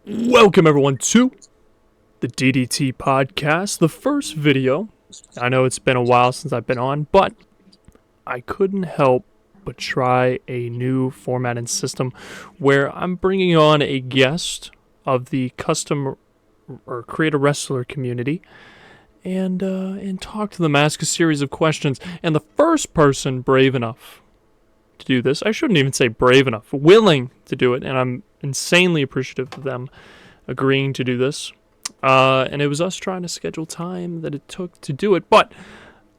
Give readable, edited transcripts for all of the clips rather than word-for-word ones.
Welcome everyone to the DDT Podcast, the first video. I know it's been a while since I've been on, but I couldn't help but try a new format and system where I'm bringing on a guest of the custom or creator wrestler community and talk to them, ask a series of questions. And the first person brave enough to do this, I shouldn't even say brave enough, willing to do it, and I'm insanely appreciative of them agreeing to do this. And it was us trying to schedule time that it took to do it. But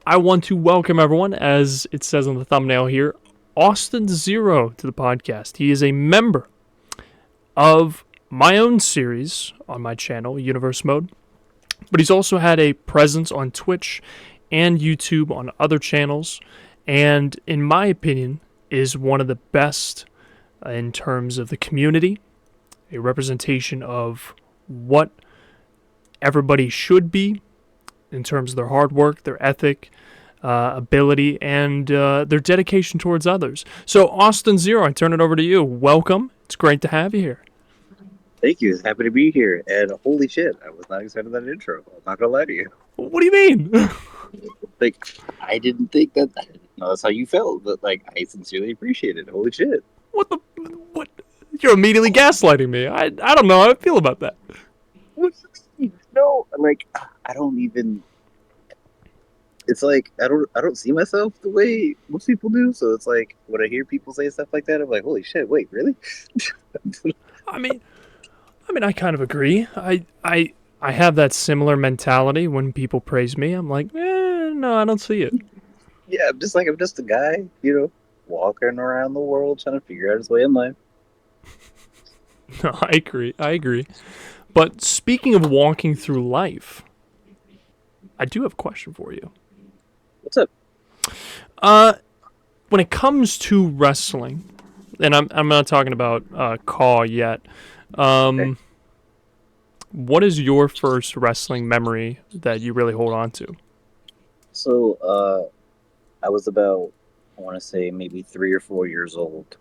I want to welcome everyone, as it says on the thumbnail here, Austin Zero to the podcast. He is a member of my own series on my channel, Universe Mode. But he's also had a presence on Twitch and YouTube on other channels. And in my opinion, is one of the best in terms of the community, a representation of what everybody should be in terms of their hard work, their ethic, ability, and their dedication towards others. So, Austin Zero, I turn it over to you. Welcome. It's great to have you here. Thank you. Happy to be here. And holy shit, I was not expecting that intro. I'm not gonna lie to you. What do you mean? I didn't think that. I didn't know that's how you felt, but I sincerely appreciate it. Holy shit. What? You're immediately gaslighting me. I don't know how I feel about that. No, I don't even. It's I don't see myself the way most people do. So it's when I hear people say stuff like that, I'm like, holy shit, wait, really? I mean, I kind of agree. I have that similar mentality when people praise me. I'm like, no, I don't see it. Yeah, I'm just a guy, walking around the world trying to figure out his way in life. No, I agree. But speaking of walking through life, I do have a question for you. What's up? When it comes to wrestling, and I'm not talking about Caw yet. Okay. What is your first wrestling memory that you really hold on to? So, I was about, I want to say maybe 3 or 4 years old.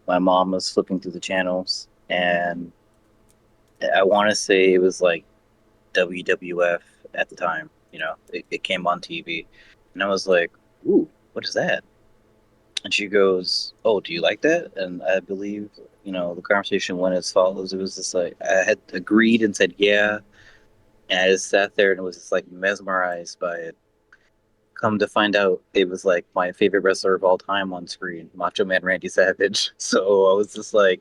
My mom was flipping through the channels, and I want to say it was WWF at the time. It came on TV, and I was like, "Ooh, what is that?" And she goes, "Oh, do you like that?" And I believe, the conversation went as follows. It was just I had agreed and said, "Yeah," and I just sat there and was just mesmerized by it. Come to find out, it was my favorite wrestler of all time on screen, Macho Man Randy Savage. So I was just I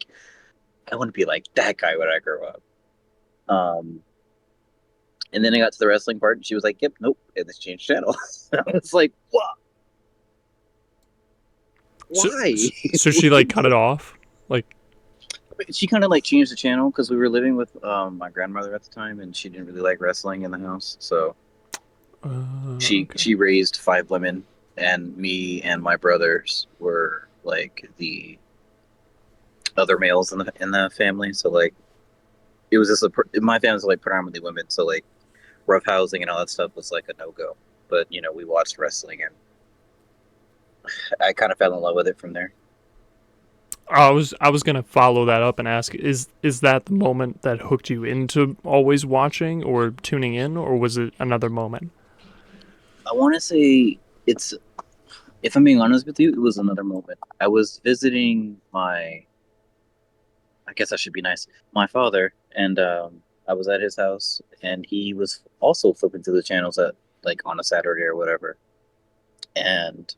want to be like that guy when I grow up. And then I got to the wrestling part, and she was like, "Yep, nope," and this changed channel. I was like, "What? Why?" So she cut it off? She kind of changed the channel because we were living with my grandmother at the time, and she didn't really like wrestling in the house. So she Okay. she raised 5 women, and me and my brothers were the other males in the family. So it was just my family's predominantly women. So rough housing and all that stuff was a no go. But we watched wrestling, and I kind of fell in love with it from there. I was gonna follow that up and ask, is that the moment that hooked you into always watching or tuning in, or was it another moment? I want to say it's, if I'm being honest with you, it was another moment. I was visiting I guess I should be nice, my father, and I was at his house, and he was also flipping through the channels at on a Saturday or whatever. And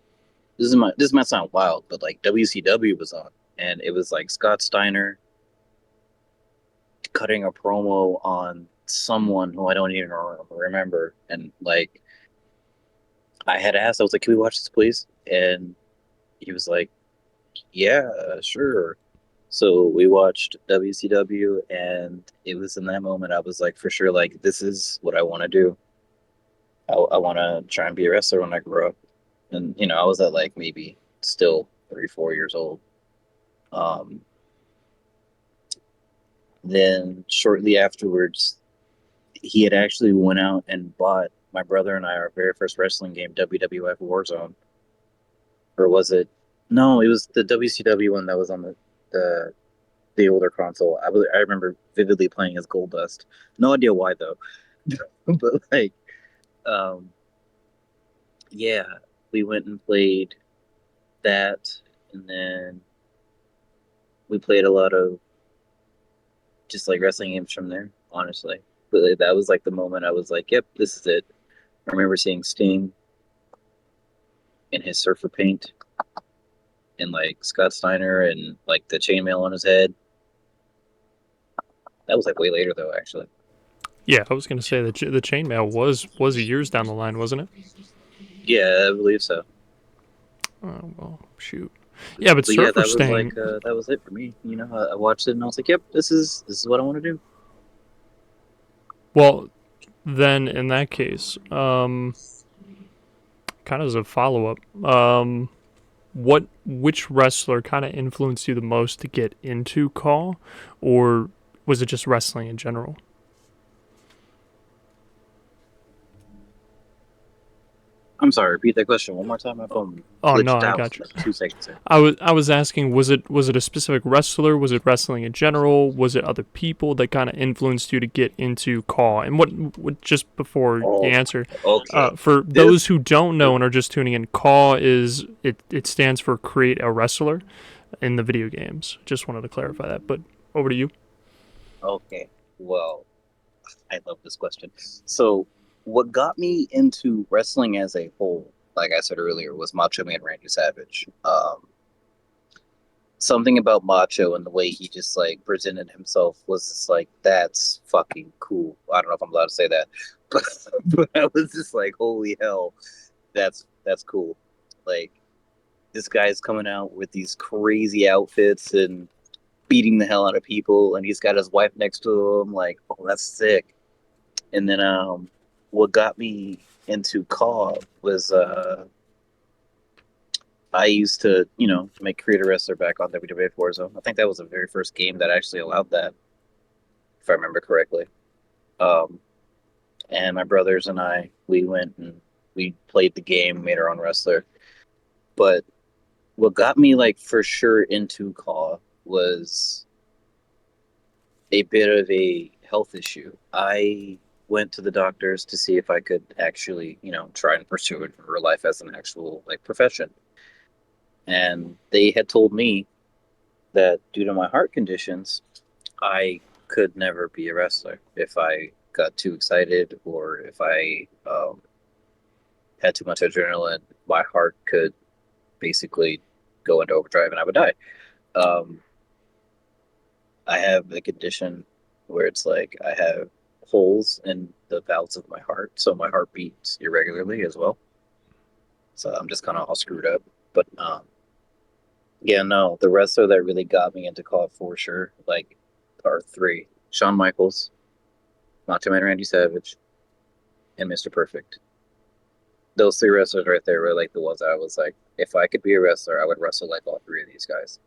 this might sound wild, but WCW was on, and it was Scott Steiner cutting a promo on someone who I don't even remember, and I had asked, I was like, "Can we watch this, please?" And he was like, "Yeah, sure." So we watched WCW, and it was in that moment I was for sure, this is what I want to do. I want to try and be a wrestler when I grow up. And, I was at maybe still 3, 4 years old. Um, then shortly afterwards, he had actually went out and bought my brother and I our very first wrestling game, WWF Warzone. Or was it? No, it was the WCW one that was on the the older console. I remember vividly playing as Goldust. No idea why though, but like um, yeah, we went and played that, and then we played a lot of just like wrestling games from there. Honestly, but like, that was like the moment I was like, "Yep, this is it." I remember seeing Sting in his surfer paint and like Scott Steiner and like the chainmail on his head. That was like way later though, actually. Yeah, I was gonna say that the chainmail was years down the line, wasn't it? Yeah, I believe so. Oh well, shoot. Yeah, but But yeah, Surfer that was like Sting. that was it for me. You know, I watched it and I was like, "Yep, this is what I want to do." Well, then in that case, kind of as a follow up, which wrestler kind of influenced you the most to get into Call, or was it just wrestling in general? I'm sorry. Repeat that question one more time. My phone Oh no, glitched I out got for you. like 2 seconds there. I was asking, was it a specific wrestler? Was it wrestling in general? Was it other people that kind of influenced you to get into Call? And what just before you Oh, answer, okay. for This those who don't know and are just tuning in, Call is it stands for create a wrestler in the video games. Just wanted to clarify that. But over to you. okay. Well, I love this question. So, what got me into wrestling as a whole, like I said earlier, was Macho Man Randy Savage. Something about Macho and the way he just like presented himself was just like that's fucking cool. I don't know if I'm allowed to say that, but I was just like, holy hell, that's cool. Like this guy's coming out with these crazy outfits and beating the hell out of people, and he's got his wife next to him. Like, oh, that's sick. And then what got me into COD was I used to, make Creator Wrestler back on WWE Warzone. I think that was the very first game that actually allowed that, if I remember correctly. Um, and my brothers and I, we went and we played the game, made our own wrestler. But what got me like for sure into COD was a bit of a health issue. I went to the doctors to see if I could actually, try and pursue it in real life as an actual like profession. And they had told me that due to my heart conditions, I could never be a wrestler if I got too excited or if I had too much adrenaline. My heart could basically go into overdrive and I would die. Um, I have a condition where it's like I have holes in the valves of my heart, so my heart beats irregularly as well. So I'm just kind of all screwed up. But yeah, no, the wrestler that really got me into COD for sure, like, are three: Shawn Michaels, Macho Man Randy Savage, and Mr. Perfect. Those three wrestlers right there were like the ones that I was like, if I could be a wrestler, I would wrestle like all three of these guys.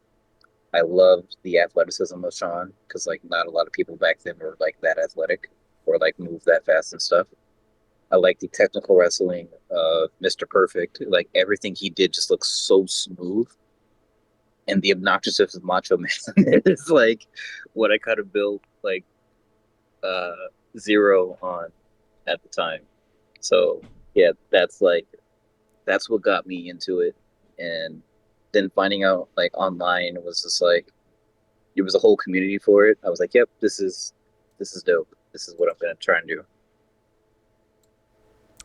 I loved the athleticism of Shawn because like not a lot of people back then were like that athletic or like move that fast and stuff. I like the technical wrestling of Mr. Perfect. Like everything he did just looks so smooth. And the obnoxiousness of Macho Man is like what I kind of built like uh zero on at the time. So yeah, that's what got me into it. And then finding out like online was just like there was a whole community for it. I was like, yep, this is dope. This is what I'm gonna try and do.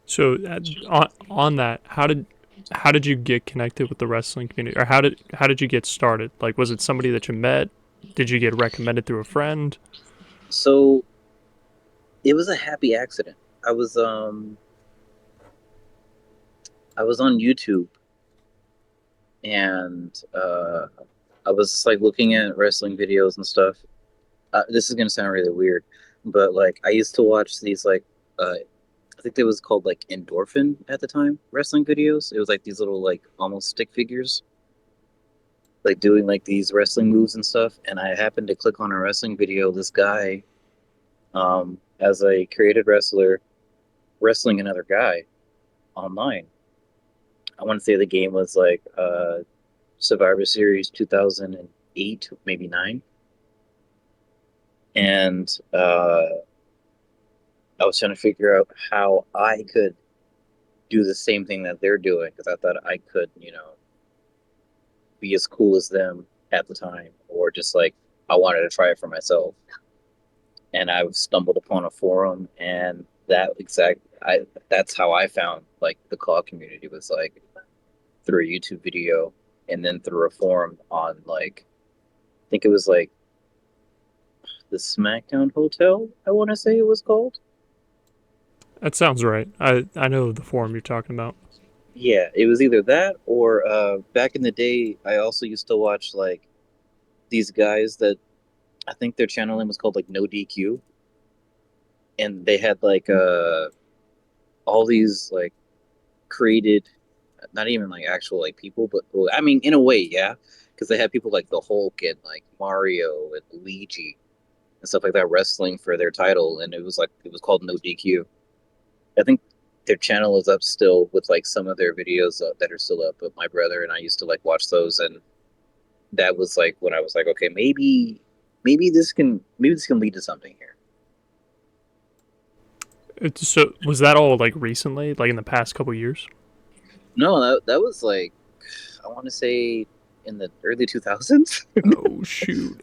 So on that, how did you get connected with the wrestling community, or how did you get started? Like, was it somebody that you met? Did you get recommended through a friend? So it was a happy accident. I was um I was on YouTube and I was just, like looking at wrestling videos and stuff. This is gonna sound really weird, but like I used to watch these like I think it was called like endorphin at the time wrestling videos. It was like these little like almost stick figures like doing like these wrestling moves and stuff. And I happened to click on a wrestling video. This guy, as a created wrestler, wrestling another guy online. I want to say the game was like Survivor Series 2008, maybe nine. and I was trying to figure out how I could do the same thing that they're doing because I thought I could, be as cool as them at the time, or just like I wanted to try it for myself. And I stumbled upon a forum, and that's how I found like the COD community was like through a YouTube video, and then through a forum on like I think it was like the SmackDown Hotel. I want to say it was called. That sounds right. I know the forum you're talking about. Yeah, it was either that or back in the day, I also used to watch like these guys that I think their channel name was called like No DQ, and they had like all these like created, not even like actual like people, but well, I mean in a way, yeah, because they had people like the Hulk and like Mario and Luigi and stuff like that wrestling for their title, and it was called No DQ. I think their channel is up still with like some of their videos that are still up. But my brother and I used to like watch those, and that was like when I was like, okay, maybe this can lead to something here. So was that all like recently, like in the past couple years? No, that was like I want to say in the early 2000s. Oh shoot.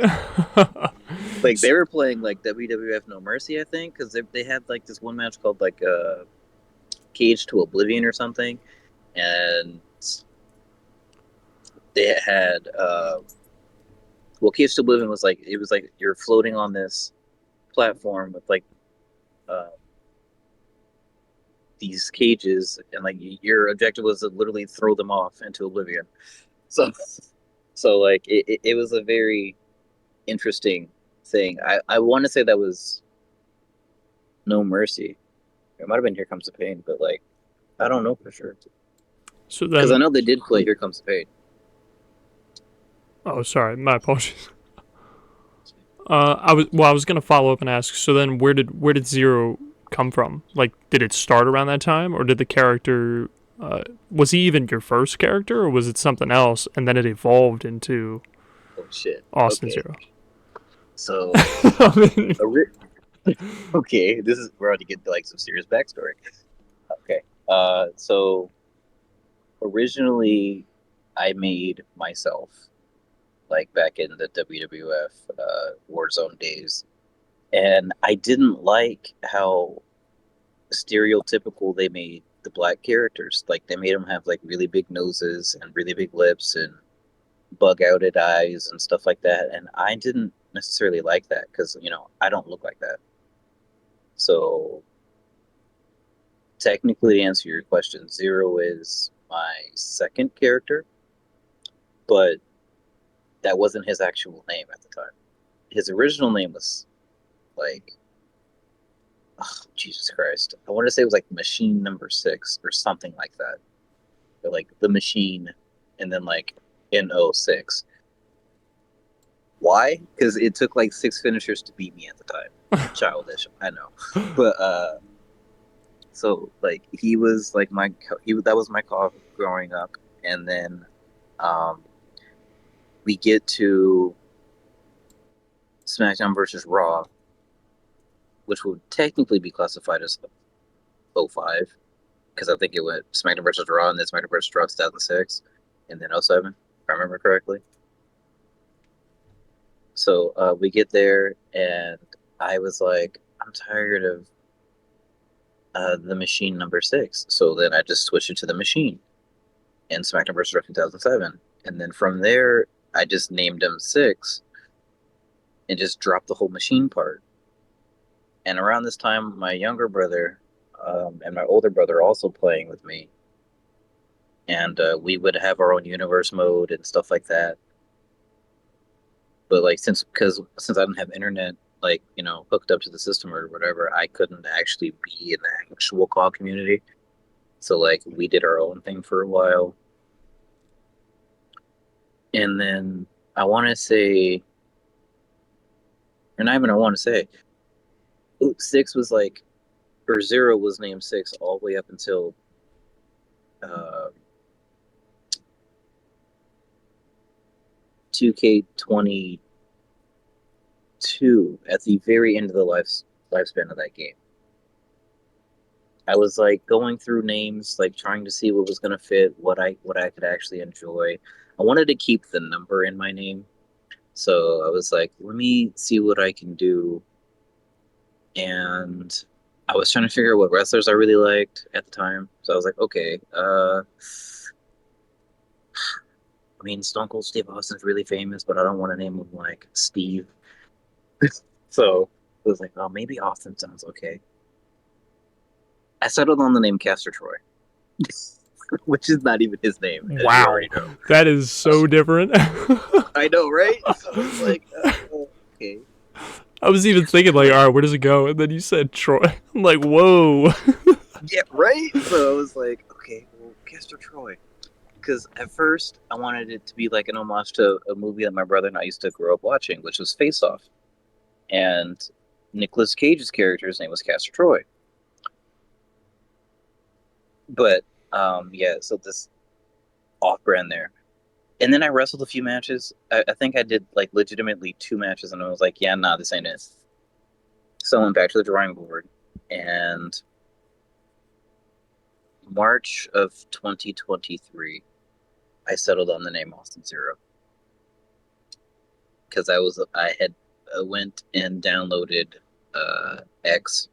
Like they were playing like WWF No Mercy, I think, because they had like this one match called like Cage to Oblivion or something, and they had well, Cage to Oblivion was like it was like you're floating on this platform with like uh, these cages, and like your objective was to literally throw them off into oblivion. So, so like it was a very interesting thing. I want to say that was No Mercy. It might have been Here Comes the Pain, but like I don't know for sure So because I then, know they did play Here Comes the Pain. oh sorry, my apologies. I was gonna follow up and ask. So then, where did Zero come from? Like, did it start around that time, or did the character was he even your first character, or was it something else, and then it evolved into Oh shit. Austin Okay, Zero? so I mean, okay, this is we're about to get to like some serious backstory. Okay, so originally I made myself like back in the WWF Warzone days, and I didn't like how stereotypical they made the black characters. Like they made them have like really big noses and really big lips and bug outed eyes and stuff like that, and I didn't necessarily like that because I don't look like that. So technically, to answer your question, Zero is my second character, but that wasn't his actual name at the time. His original name was like, oh, Jesus Christ. I want to say it was like Machine Number Six or something like that. Or like the Machine, and then like N06. Why? Because it took like six finishers to beat me at the time. Childish, I know, but so like he was like he that was my call growing up, and then um we get to SmackDown versus Raw, which would technically be classified as 05, because I think it went SmackDown versus Raw and then SmackDown versus Raw 2006, and then '07, if I remember correctly. So we get there, and I was like, I'm tired of the Machine number six. So then I just switched it to the Machine in SmackDown versus Raw 2007, and then from there I just named him Six and just dropped the whole Machine part. And around this time, my younger brother and my older brother also playing with me, and we would have our own universe mode and stuff like that. But like since I didn't have internet like hooked up to the system or whatever, I couldn't actually be in the actual call community. So like we did our own thing for a while, and then I want to say, or not even I want to say, six was like, or zero was named six all the way up until uh, 2K22 2, at the very end of the lifespan of that game. I was like going through names, like trying to see what was gonna fit, what I could actually enjoy. I wanted to keep the number in my name, so I was like, let me see what I can do. And I was trying to figure out what wrestlers I really liked at the time. So I was like, okay, I mean, Stone Cold Steve Austin's really famous, but I don't want to name him like Steve. So I was like, oh, maybe Austin sounds okay. I settled on the name Castor Troy, which is not even his name, as you Wow, already know. that is so different. I know, right? So I was like, okay. I was even thinking like, all right, where does it go? And then you said Troy. I'm like, whoa. Yeah, right? So I was like, okay, well, Castor Troy. Because at first, I wanted it to be like an homage to a movie that my brother and I used to grow up watching, which was Face Off. And Nicolas Cage's character's name was Castor Troy. But, yeah, so this off-brand there. And then I wrestled a few matches. I think I did, like, legitimately 2 matches, and I was like, yeah, nah, this ain't it. So I went back to the drawing board, and March of 2023, I settled on the name Austin Zero. Because I went and downloaded X,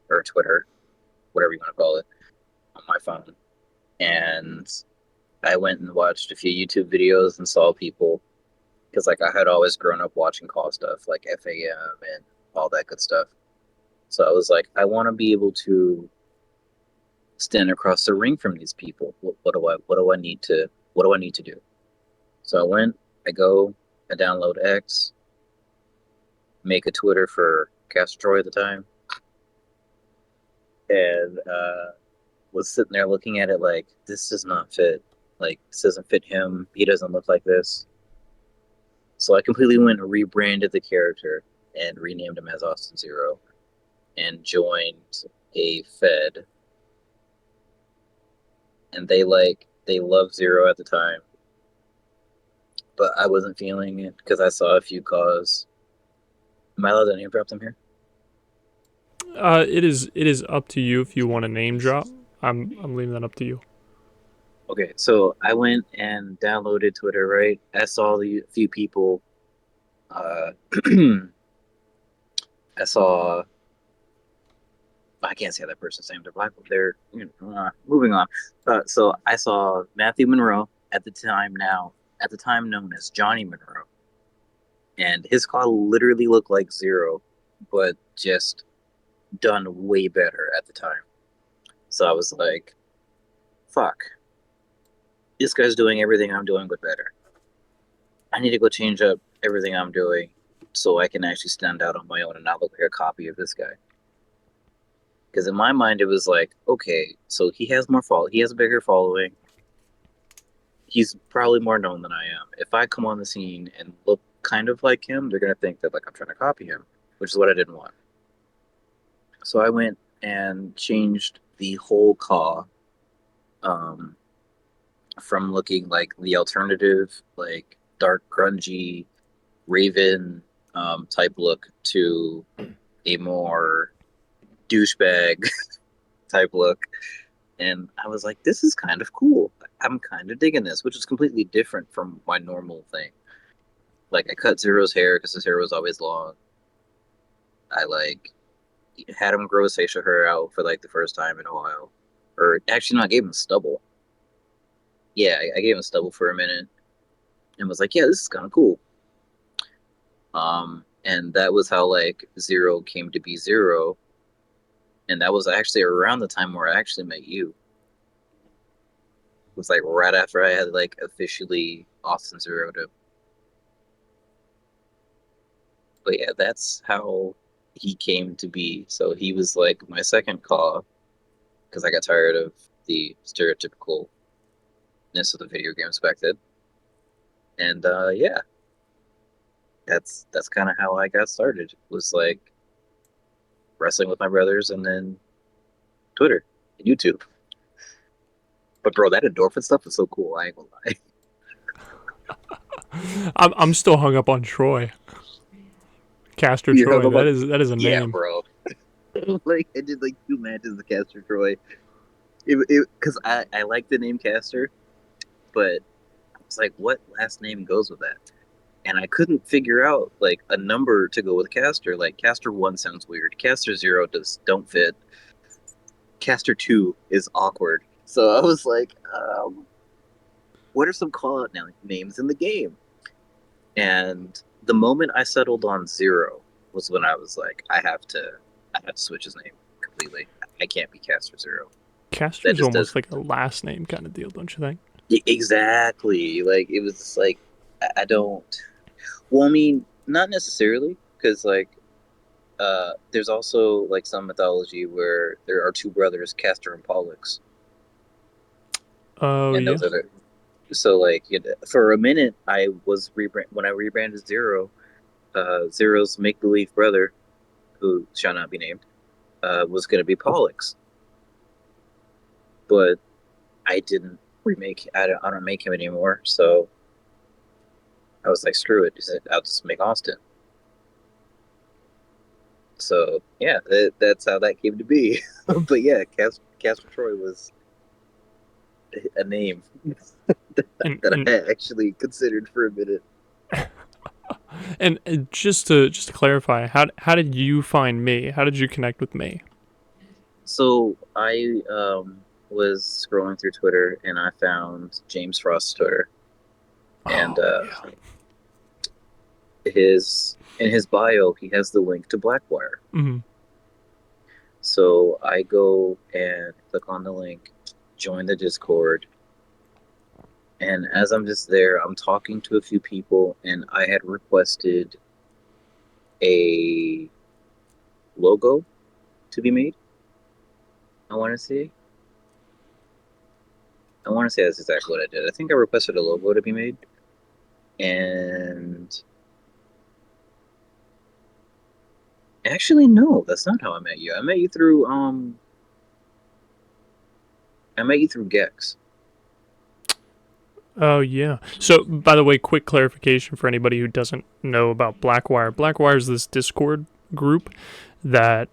or Twitter, whatever you want to call it, on my phone. And I went and watched a few YouTube videos and saw people, because like I had always grown up watching call stuff like FAM and all that good stuff. So I was like, I want to be able to stand across the ring from these people. What do I need to do? So I download X, make a Twitter for Castor Troy at the time, and was sitting there looking at it like, this does not fit. Like, this doesn't fit him. He doesn't look like this. So I completely went and rebranded the character and renamed him as Austin Zero and joined a Fed. And they loved Zero at the time. But I wasn't feeling it because I saw a few calls. Am I allowed to name drop them here? It is up to you if you want to name drop. I'm leaving that up to you. Okay, so I went and downloaded Twitter, right? I saw the few people. I saw. I can't say that person's name. They're black. They're moving on. So I saw Matthew Monroe at the time known as Johnny Monroe, and his call literally looked like Zero, but just done way better at the time. So I was like, "Fuck, this guy's doing everything I'm doing, but better. I need to go change up everything I'm doing so I can actually stand out on my own and not look like a copy of this guy." Because in my mind, it was like, okay, so he has he has a bigger following. He's probably more known than I am. If I come on the scene and look kind of like him, they're gonna think that like I'm trying to copy him, which is what I didn't want. So I went and changed the whole caw, from looking like the alternative, like dark grungy Raven type look to a more douchebag type look. And I was like, this is kind of cool. I'm kind of digging this, which is completely different from my normal thing. Like, I cut Zero's hair because his hair was always long. I like had him grow his facial hair out for like the first time in a while. Or actually, no, I gave him stubble. Yeah, I gave him stubble for a minute and was like, yeah, this is kind of cool. And that was how like Zero came to be Zero. And that was actually around the time where I actually met you. It was like right after I had like officially Austin Zero'd him. But yeah, that's how he came to be. So he was like my second call because I got tired of the stereotypicalness of the video games back then. And yeah, that's kind of how I got started. It was like wrestling with my brothers and then Twitter and YouTube. But bro, that endorphin stuff is so cool. I ain't gonna lie. I'm still hung up on Troy Castor You're Troy. talking about, That is a yeah, name. bro. Like I did like 2 matches with Castor Troy. Because I like the name Castor, but I was like, what last name goes with that? And I couldn't figure out like a number to go with Castor. Like Castor 1 sounds weird. Castor 0 don't fit. Castor 2 is awkward. So I was like, what are some call out names in the game? And the moment I settled on 0 was when I was like, I have to switch his name completely. I can't be Castor 0. Castor That is just almost doesn't. like a last name kind of deal, don't you think? Exactly. Like it was just like I don't. Well, I mean, not necessarily, because like there's also like some mythology where there are two brothers, Castor and Pollux, Oh and yeah. those are the. So like for a minute, I was when I rebranded Zero. Zero's make believe brother, who shall not be named, was going to be Pollux, but I didn't remake. I don't make him anymore, so I was like, screw it. I'll just make Austin. So yeah, that's how that came to be. But yeah, Casper Troy was a name that And I actually considered for a minute. and just to clarify, how did you find me? How did you connect with me? So I was scrolling through Twitter and I found James Frost's Twitter, and Oh yeah. his in his bio he has the link to Blackwire. Mm-hmm. So I go and click on the link, join the Discord, and as I'm just there, I'm talking to a few people, and I had requested a logo to be made. I want to say. I want to say that's exactly what I did. I think I requested a logo to be made, and actually, no, that's not how I met you. I met you through Gex. Oh yeah. So by the way, quick clarification for anybody who doesn't know about Blackwire. Blackwire is this Discord group that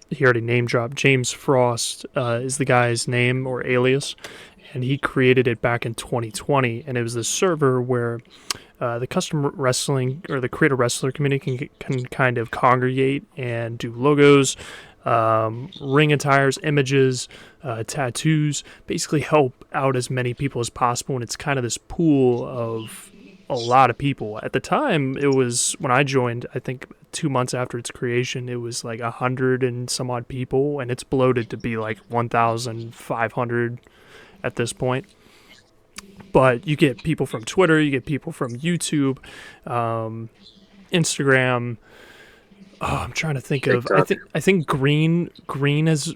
he already name dropped. James Frost is the guy's name or alias, and he created it back in 2020. And it was this server where the custom wrestling or the creator wrestler community can kind of congregate and do logos, ring attires, images, tattoos, basically help out as many people as possible. And it's kind of this pool of a lot of people. At the time, it was when I joined, I think 2 months after its creation, it was like 100 and some odd people, and it's bloated to be like 1,500 at this point. But you get people from Twitter, you get people from YouTube, Instagram. Oh, I'm trying to think of. TikTok. I think Green is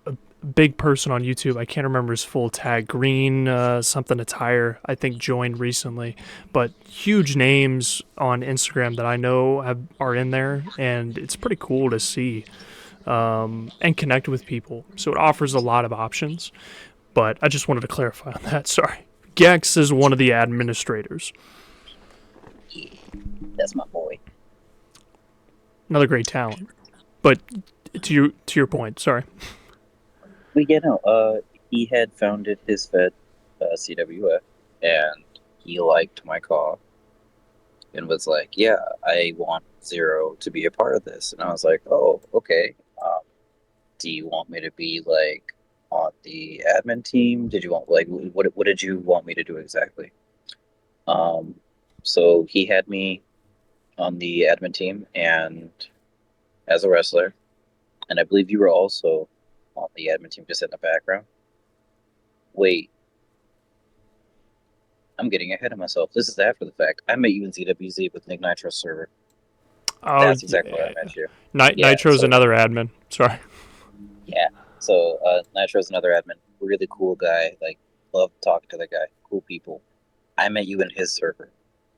a big person on YouTube. I can't remember his full tag. Green something attire. I think joined recently, but huge names on Instagram that I know are in there, and it's pretty cool to see and connect with people. So it offers a lot of options. But I just wanted to clarify on that. Sorry. Gex is one of the administrators. Yeah, that's my boy. Another great talent. But to your point, sorry. But yeah, no, he had founded his Fed, CWF, and he liked my call and was like, "Yeah, I want Zero to be a part of this." And I was like, "Oh, okay. Do you want me to be like on the admin team? Did you want like what did you want me to do exactly?" Um, so he had me on the admin team and as a wrestler, and I believe you were also on the admin team just in the background. Wait, I'm getting ahead of myself. This is after the fact. I met you in ZWZ with Nick Nitro's server. Oh That's exactly where I yeah. met you. Yeah, Nitro's so another admin. Sorry. yeah. So Nitro's another admin. Really cool guy. Like love talking to the guy. Cool people. I met you in his server.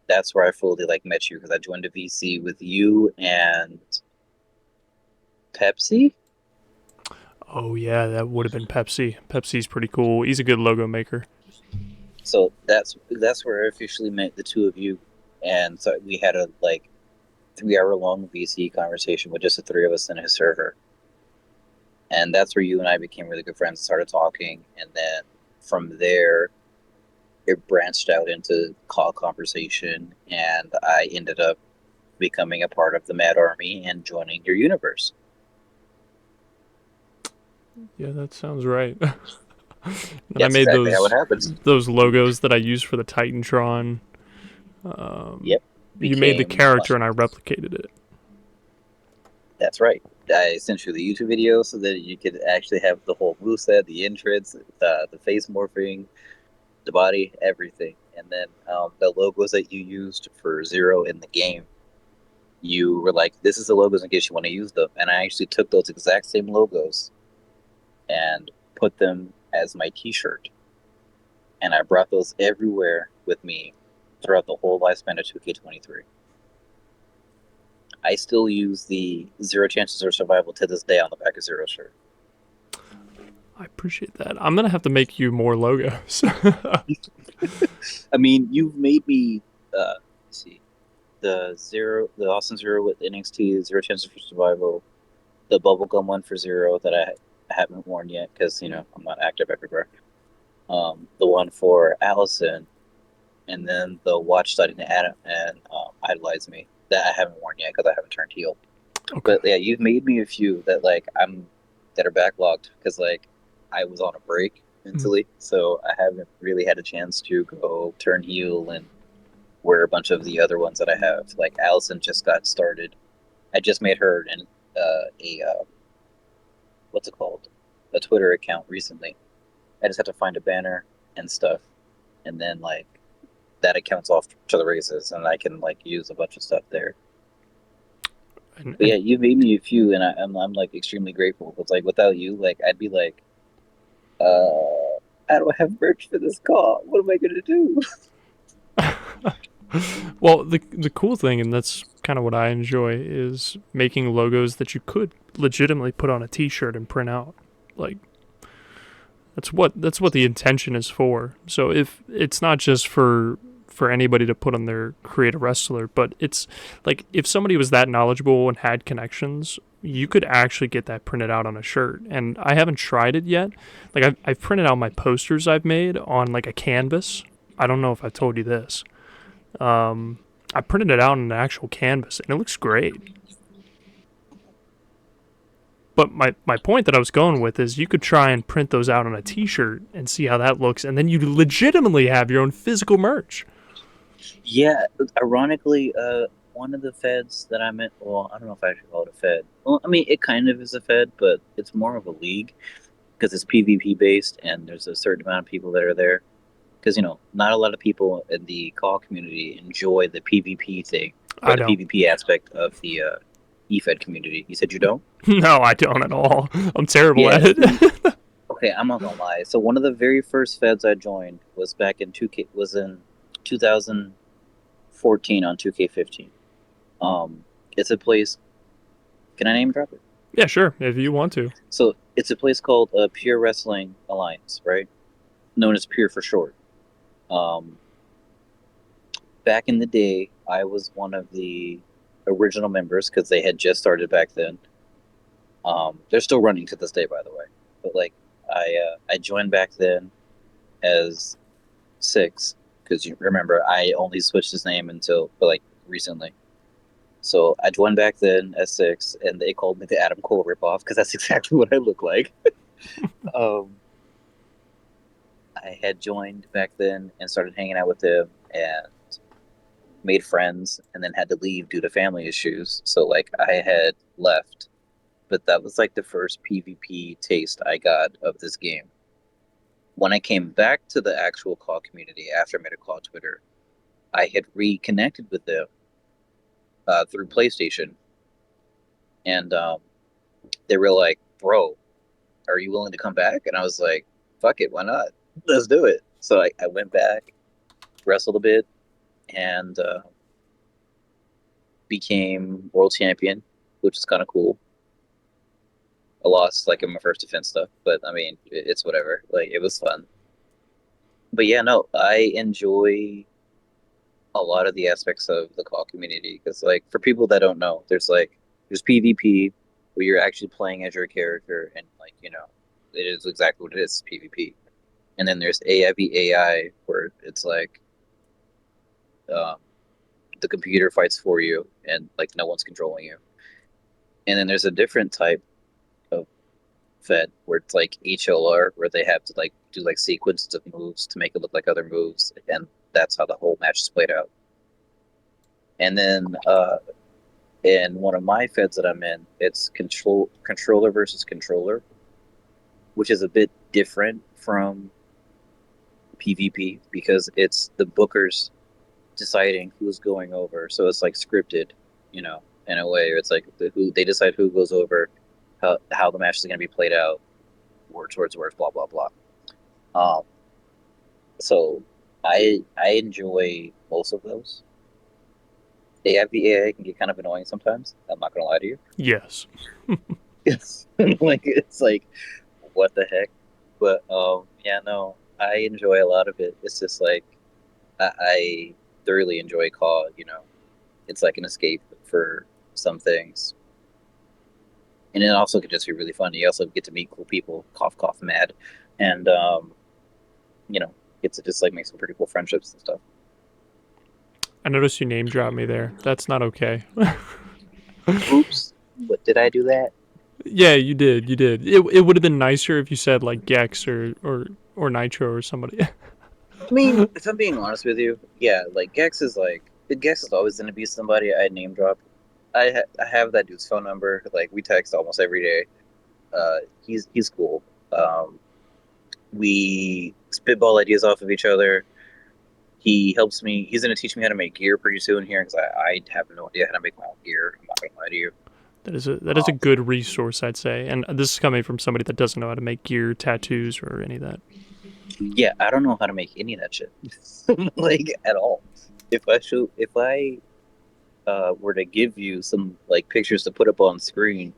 That's where I fully like met you because I joined a VC with you and Pepsi. Oh yeah, that would have been Pepsi. Pepsi's pretty cool. He's a good logo maker. So that's where I officially met the two of you, and so we had a like 3 hour long VC conversation with just the three of us in his server. And that's where you and I became really good friends, started talking, and then from there it branched out into call conversation, and I ended up becoming a part of the Mad Army and joining your universe. Yeah, that sounds right. And I That's made exactly how it happens. those logos that I used for the Titantron. Yep. You made the Became character and I replicated it. That's right. I sent you the YouTube video so that you could actually have the whole moveset, the entrance, the face morphing, the body, everything. And then the logos that you used for Zero in the game, you were like, this is the logos in case you want to use them. And I actually took those exact same logos and put them as my t-shirt. And I brought those everywhere with me throughout the whole lifespan of 2K23. I still use the Zero Chances of Survival to this day on the back of Zero shirt. I appreciate that. I'm gonna have to make you more logos. I mean, you've made me let's see, the Austin Zero with NXT, Zero Chances for Survival, the bubblegum one for Zero that I haven't worn yet because I'm not active everywhere. The one for Allison, and then the watch studying Adam and idolize me that I haven't worn yet because I haven't turned heel. Okay. But yeah, you've made me a few that that are backlogged because I was on a break mentally, so I haven't really had a chance to go turn heel and wear a bunch of the other ones that I have. Like Allison just got started. I just made her what's it called? A Twitter account recently. I just had to find a banner and stuff, and then that account's off to the races, and I can use a bunch of stuff there. But yeah, you made me a few, and I'm extremely grateful. It's without you, I'd be I don't have merch for this call. What am I gonna do? Well, the cool thing, and that's kind of what I enjoy, is making logos that you could legitimately put on a T-shirt and print out. That's what the intention is for. So if it's not just for anybody to put on their create a wrestler, but it's if somebody was that knowledgeable and had connections, you could actually get that printed out on a shirt. And I haven't tried it yet. I've printed out my posters I've made on a canvas. I don't know if I told you this. I printed it out on an actual canvas, and it looks great. But my point that I was going with is you could try and print those out on a T-shirt and see how that looks, and then you legitimately have your own physical merch. Yeah, ironically, one of the feds that I'm in, well, I don't know if I should call it a fed. Well, I mean, it kind of is a fed, but it's more of a league because it's PvP based, and there's a certain amount of people that are there. Because, not a lot of people in the call community enjoy the PvP thing, or the PvP aspect of the eFed community. You said you don't? No, I don't at all. I'm terrible at it. Okay, I'm not gonna lie. So one of the very first feds I joined was back in 2K, was in 2014 on 2K15. It's a place. Can I name drop it? Yeah, sure, if you want to. So it's a place called Pure Wrestling Alliance, right? Known as Pure for short. Back in the day, I was one of the original members because they had just started back then. They're still running to this day, by the way. But I joined back then as Six because you remember I only switched his name until recently. So I joined back then as Six, and they called me the Adam Cole ripoff because that's exactly what I look like. I had joined back then and started hanging out with him and made friends, and then had to leave due to family issues. So I had left, but that was the first PvP taste I got of this game. When I came back to the actual call community after I made a call Twitter, I had reconnected with them through PlayStation, and they were like, "Bro, are you willing to come back?" And I was like, "Fuck it, why not? Let's do it." So I went back, wrestled a bit, and became world champion, which is kind of cool. I lost in my first defense stuff, but I mean, it's whatever. It was fun. But yeah, no, I enjoy a lot of the aspects of the call community. Because like for people that don't know, there's PvP where you're actually playing as your character, and like it is exactly what it is, PvP. And then there's AI where it's like um, the computer fights for you, and like no one's controlling you. And then there's a different type of Fed where it's like HLR, where they have to like do like sequences of moves to make it look like other moves, and that's how the whole match is played out. And then in one of my feds that I'm in, it's controller versus controller, which is a bit different from PvP because it's the bookers deciding who's going over. So it's like scripted, in a way. It's like who they decide who goes over, how the match is going to be played out, word towards words, blah blah blah. Um, so I enjoy most of those. AIVAA can get kind of annoying sometimes. I'm not gonna lie to you. Yes. It's like what the heck, but yeah, no, I enjoy a lot of it. It's just like I thoroughly enjoy call. It's like an escape for some things, and it also could just be really fun. You also get to meet cool people, cough cough mad, and you know get to just like make some pretty cool friendships and stuff. I noticed you name dropped me there. That's not okay. Oops, what did I do that? Yeah, you did. You did. It would have been nicer if you said like Gex or Nitro or somebody. I mean, if I'm being honest with you, yeah, like Gex is always going to be somebody I name drop. I have that dude's phone number. Like we text almost every day. He's cool. Um, we spitball ideas off of each other. He helps me. He's going to teach me how to make gear pretty soon here because I have no idea how to make my own gear. I'm not going to lie to you. That is a Um, good resource, I'd say. And this is coming from somebody that doesn't know how to make gear, tattoos, or any of that. yeah, I don't know how to make any of that shit, like at all. If I were to give you some like pictures to put up on screen,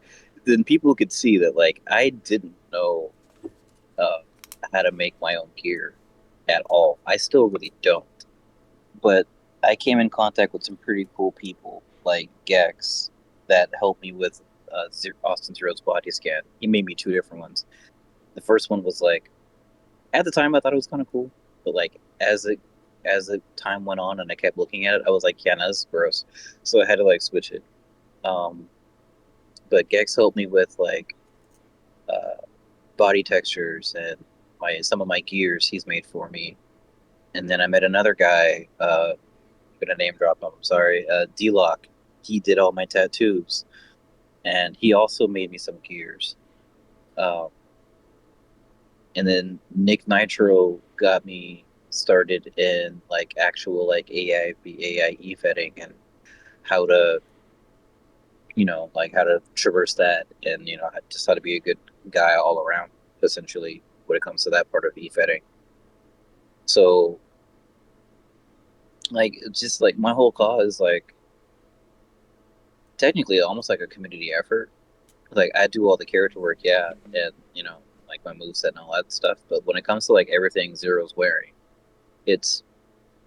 then people could see that like I didn't know uh, how to make my own gear at all. I still really don't. But I came in contact with some pretty cool people like Gex that helped me with Austin Zero's body scan. He made me two different ones. The first one was like at the time I thought it was kind of cool, but like as the time went on and I kept looking at it, I was like, yeah, no, this is gross. So I had to like switch it. Um, but Gex helped me with like uh, body textures and my some of my gears he's made for me. And then I met another guy. I'm gonna name drop him. I'm sorry, D-Lock. He did all my tattoos, and he also made me some gears. Um, and then Nick Nitro got me started in like actual like AIE fetting and how to like how to traverse that and just how to be a good guy all around essentially when it comes to that part of e-fetting. So like it's just like my whole cause is like technically almost like a community effort. Like I do all the character work, yeah, and like my moveset and all that stuff, but when it comes to like everything Zero's wearing, it's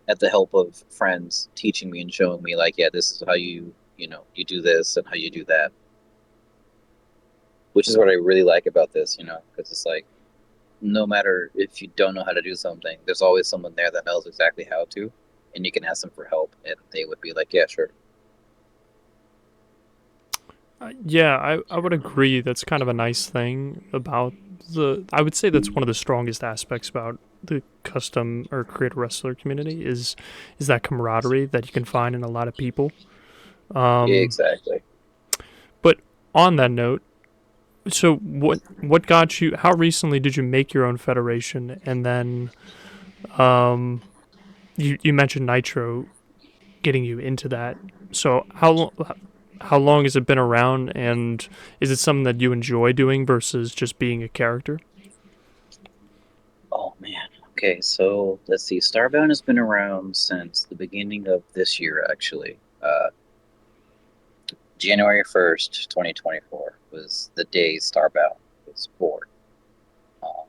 at the help of friends teaching me and showing me like, yeah, this is how you do this and how you do that, which is what I really like about this, because it's like no matter if you don't know how to do something, there's always someone there that knows exactly how to, and you can ask them for help, and they would be like, yeah, sure. Yeah, I would agree. That's kind of a nice thing about I would say that's one of the strongest aspects about the custom or creator wrestler community is that camaraderie that you can find in a lot of people. Yeah, Um, exactly. but on that note, so what got you? How recently did you make your own federation? And then um, you mentioned Nitro getting you into that. So how long has it been around, and is it something that you enjoy doing versus just being a character? Oh man. Okay, so let's see. StarBound has been around since the beginning of this year, actually. January 1st, 2024 was the day StarBound was born. Um,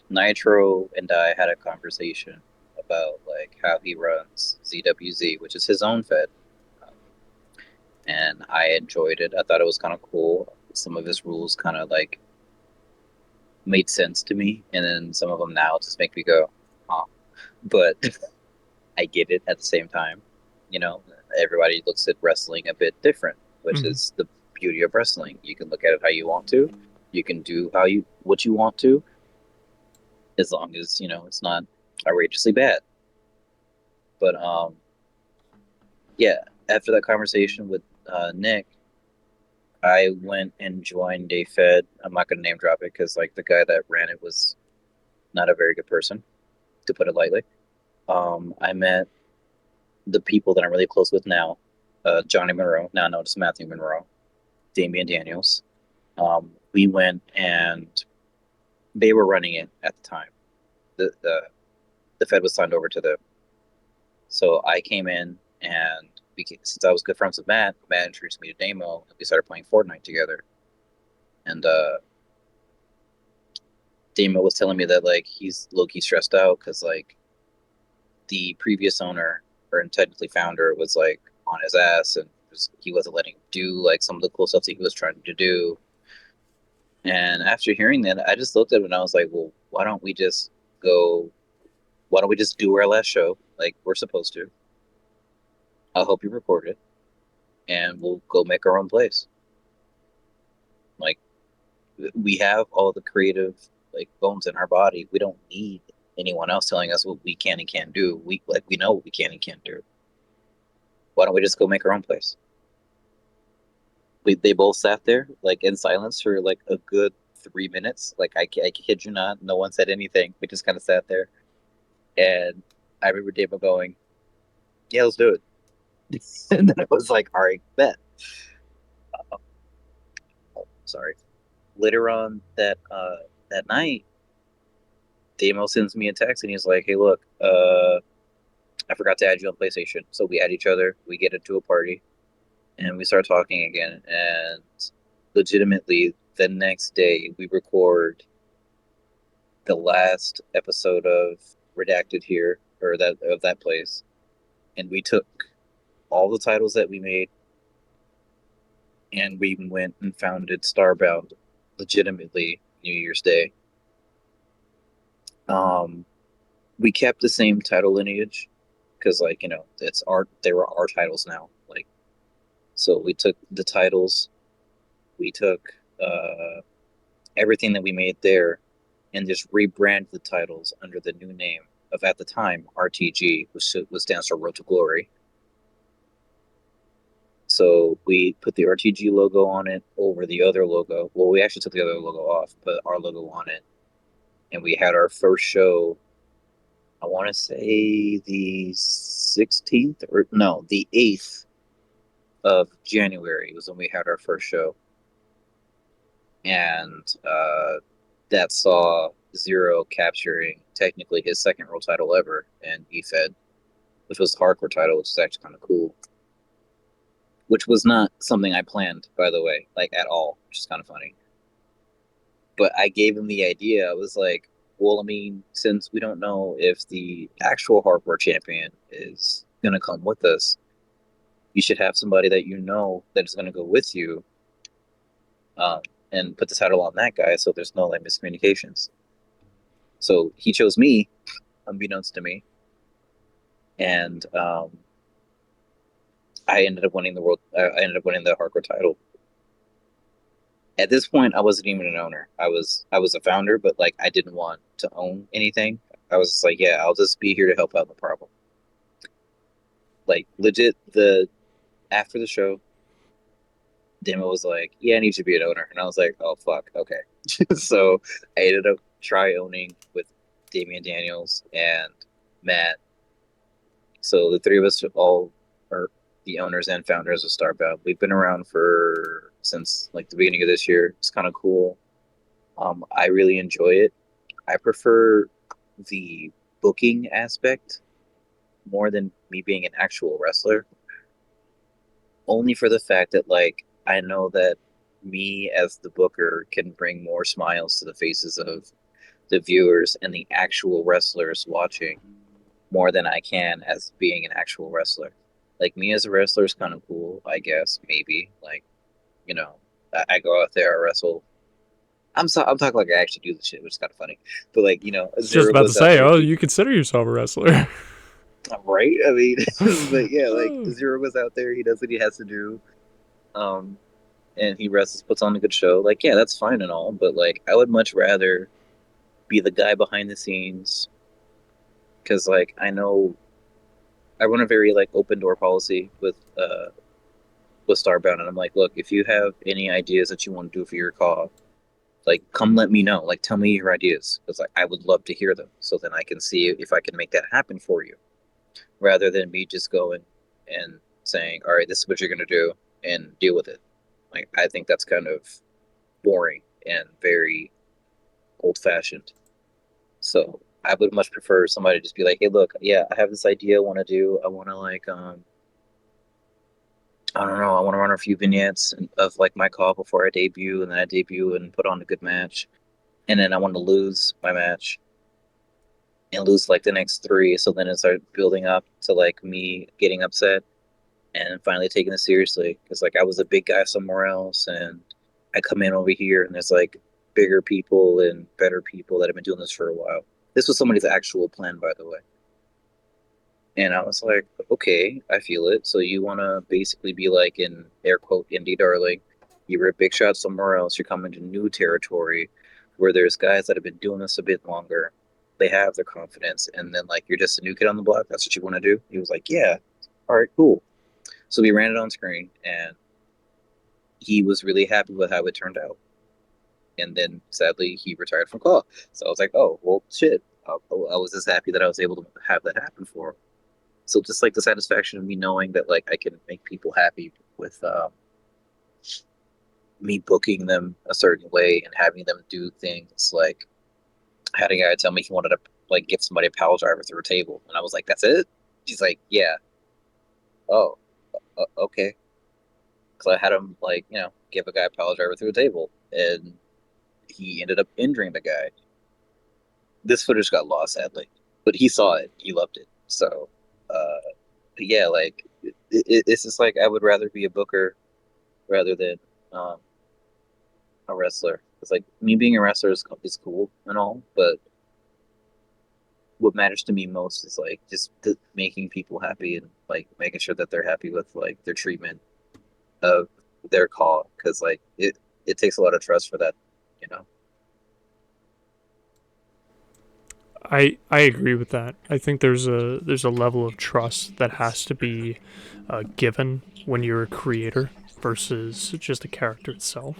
Nitro and I had a conversation about like how he runs ZWZ, which is his own Fed. Um, and I enjoyed it. I thought it was kind of cool. Some of his rules kind of like made sense to me, and then some of them now just make me go, huh. But I get it at the same time. You know, everybody looks at wrestling a bit different, which Mhm. is the beauty of wrestling. You can look at it how you want to. You can do how you what you want to, as long as it's not outrageously bad. But yeah. After that conversation with Nick, I went and joined a Fed. I'm not gonna name drop it because like the guy that ran it was not a very good person, to put it lightly. I met the people that I'm really close with now, Johnny Monroe, now known as Matthew Monroe, Damian Daniels. We went and they were running it at the time. The Fed was signed over to them. So I came in and since I was good friends with Matt introduced me to Damo and we started playing Fortnite together. And Damo was telling me that like he's low key stressed out because like the previous owner or technically founder was like on his ass and he wasn't letting him do like some of the cool stuff that he was trying to do. And after hearing that, I just looked at it and I was like, well, go? Why don't we just do our last show like we're supposed to? I'll help you record it, and we'll go make our own place. Like we have all the creative like bones in our body. We don't need anyone else telling us what we can and can't do. We know what we can and can't do. Why don't we just go make our own place? They both sat there like in silence for like a good 3 minutes. Like I kid you not, no one said anything. We just kind of sat there, and I remember Dave going, "Yeah, let's do it." And then it was like, "All right, bet." Oh, sorry. Later on that night, Damo sends me a text and he's like, "Hey, look, I forgot to add you on PlayStation." So we add each other. We get into a party, and we start talking again. And legitimately, the next day, we record the last episode of Redacted here, or that place, and we took all the titles that we made, and we went and founded StarBound, legitimately New Year's Day. Um, we kept the same title lineage because, like, they were our titles now. Like, so we took the titles, we took everything that we made there, and just rebranded the titles under the new name of at the time RTG, which was stands for Road to Glory. So we put the RTG logo on it over the other logo. Well, we actually took the other logo off, put our logo on it, and we had our first show. I want to say the 16th or no, the 8th of January was when we had our first show, and that saw Zero capturing technically his second world title ever in EFED, which was the hardcore title, which is actually kind of cool. Which was not something I planned, by the way, like at all, which is kind of funny. But I gave him the idea. I was like, well, I mean, since we don't know if the actual hardcore champion is going to come with us, you should have somebody that you know that is going to go with you, um, and put the title on that guy so there's no like miscommunications. So he chose me, unbeknownst to me, and I ended up winning the world. I ended up winning the hardcore title. At this point, I wasn't even an owner. I was a founder, but like I didn't want to own anything. I was just like, yeah, I'll just be here to help out the problem. Like legit, the after the show, Demo was like, yeah, I need you to be an owner, and I was like, oh fuck, okay. So I ended up try owning with Damian Daniels and Matt. So the three of us all are the owners and founders of StarBound. We've been around for since like the beginning of this year. It's kind of cool. I really enjoy it. I prefer the booking aspect more than me being an actual wrestler, only for the fact that like I know that me as the booker can bring more smiles to the faces of the viewers and the actual wrestlers watching. more than I can as being an actual wrestler. Like me as a wrestler is kind of cool, I guess. Maybe like you know, I go out there, I wrestle. I'm talking like I actually do the shit, which is kind of funny. But like I was just Zero about to goes out say, there. oh, you consider yourself a wrestler. Right? I mean, but yeah, like Oh. Zero goes out there, he does what he has to do, um, and he wrestles, puts on a good show. Like, yeah, that's fine and all, but like, I would much rather be the guy behind the scenes because, like, I know I run a very like open door policy with StarBound, and I'm like, look, if you have any ideas that you want to do for your call, like, come let me know. Like, tell me your ideas because like I would love to hear them, so then I can see if I can make that happen for you, rather than me just going and saying, all right, this is what you're gonna do and deal with it. Like, I think that's kind of boring and very old fashioned. So I would much prefer somebody to just be like, hey, look, yeah, I have this idea I want to do. I want to like I don't know. I want to run a few vignettes of like my call before I debut, and then I debut and put on a good match, and then I want to lose my match and lose like the next three. So then it started building up to like me getting upset and finally taking it seriously because like I was a big guy somewhere else, and I come in over here and there's like bigger people and better people that have been doing this for a while. This was somebody's actual plan, by the way. And I was like, okay, I feel it. So you want to basically be like in air quote indie darling. You were a big shot somewhere else. You're coming to new territory where there's guys that have been doing this a bit longer. They have their confidence, and then like you're just a new kid on the block. That's what you want to do. He was like, yeah, all right, cool. So we ran it on screen, and he was really happy with how it turned out. And then sadly, he retired from call. So I was like, oh well, shit. I was just happy that I was able to have that happen for him. So just like the satisfaction of me knowing that like I can make people happy with me booking them a certain way and having them do things like I had a guy tell me he wanted to like give somebody a power driver through a table, and I was like, "That's it?" He's like, "Yeah." Oh, okay. Because I had him like give a guy a power driver through a table, and he ended up injuring the guy. This footage got lost sadly, but he saw it. He loved it. So, uh, yeah, like it's just like I would rather be a booker rather than um, a wrestler. It's like me being a wrestler is cool and all, but what matters to me most is like just making people happy and like making sure that they're happy with like their treatment of their call because like it takes a lot of trust for that, you know. I agree with that. I think there's a level of trust that has to be given when you're a creator versus just a character itself.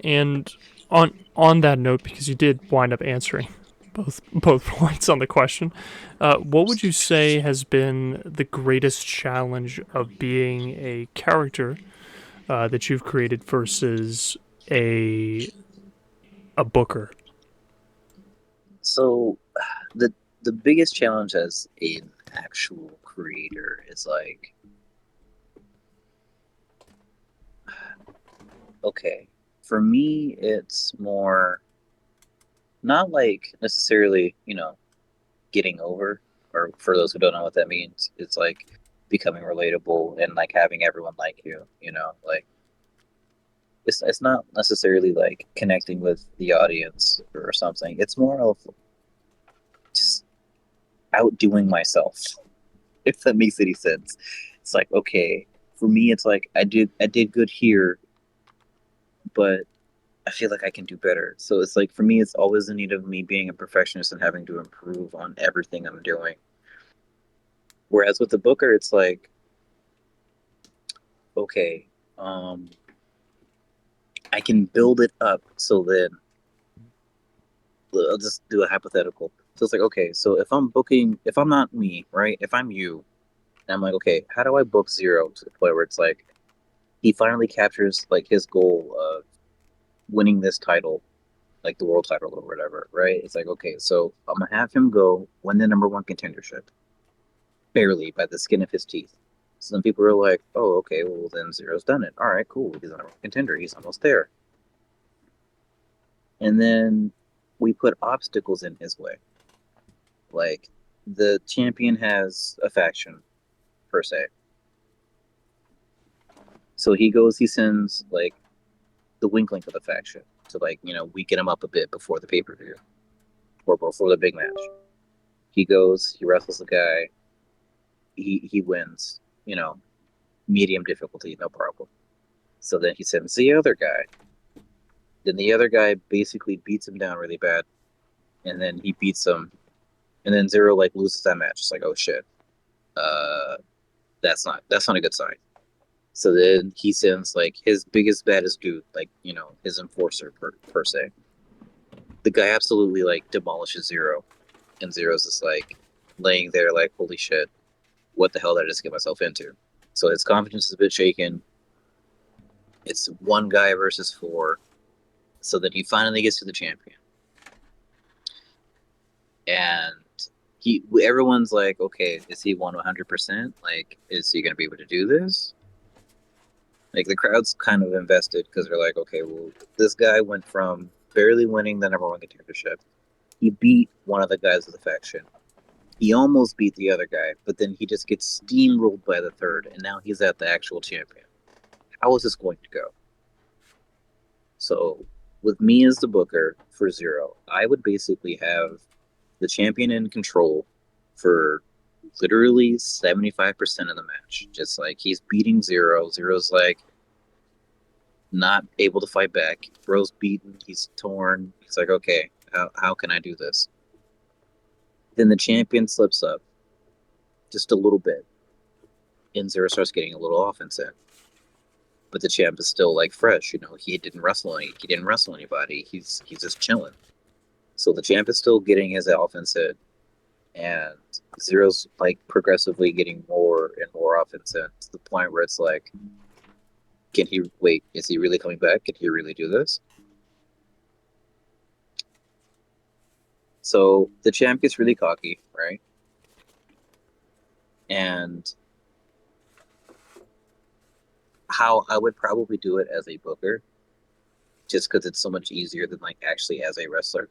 And on that note, because you did wind up answering both points on the question, what would you say has been the greatest challenge of being a character that you've created versus a a booker? So the the biggest challenge as an actual creator is like okay, for me it's more not like necessarily getting over, or for those who don't know what that means, it's like becoming relatable and like having everyone like like it's not necessarily like connecting with the audience or something. It's more of just outdoing myself, if that makes any sense. It's like, okay, for me it's like I did good here, but I feel like I can do better. So it's like for me it's always in need of me being a perfectionist and having to improve on everything I'm doing. Whereas with the booker it's like, okay, um I can build it up so then I'll just do a hypothetical. So it's like, okay, so if I'm not me, right? If I'm you, and I'm like, okay, how do I book Zero to the point where it's like he finally captures like his goal of winning this title, like the world title or whatever, right? It's like, okay, so I'm gonna have him go win the number one contendership, barely by the skin of his teeth. Some people are like, oh, okay, well then Zero's done it. All right, cool. He's a number one contender. He's almost there. And then we put obstacles in his way. Like the champion has a faction per se. So he sends like the wink link of the faction to like, weaken him up a bit before the pay-per-view or before the big match. He goes, he wrestles the guy, he wins, medium difficulty, no problem. So then he sends the other guy. Then the other guy basically beats him down really bad, and then he beats him, and then Zero like loses that match. It's like, oh shit, uh, that's not a good sign. So then he sends like his biggest baddest dude, like his enforcer per se. The guy absolutely like demolishes Zero, and Zero's just like laying there like, holy shit, what the hell did I just get myself into? So his confidence is a bit shaken. It's one guy versus four. So then he finally gets to the champion. And everyone's like, okay, is he 100%? Like, is he going to be able to do this? Like, the crowd's kind of invested because they're like, okay, well, this guy went from barely winning the number one contendership. He beat one of the guys of the faction. He almost beat the other guy, but then he just gets steamrolled by the third, and now he's at the actual champion. How is this going to go? So, with me as the booker for Zero, I would basically have the champion in control for literally 75% of the match. Just like he's beating Zero. Zero's like not able to fight back. Bro's beaten. He's torn. He's like, okay, how can I do this? Then the champion slips up just a little bit, and Zero starts getting a little offense in. But the champ is still like fresh. He didn't wrestle anybody. He's just chilling. So the champ is still getting his offense in, and Zero's like progressively getting more and more offense in to the point where it's like, can he wait? Is he really coming back? Can he really do this? So the champ gets really cocky, right? And how I would probably do it as a booker, just because it's so much easier than like actually as a wrestler.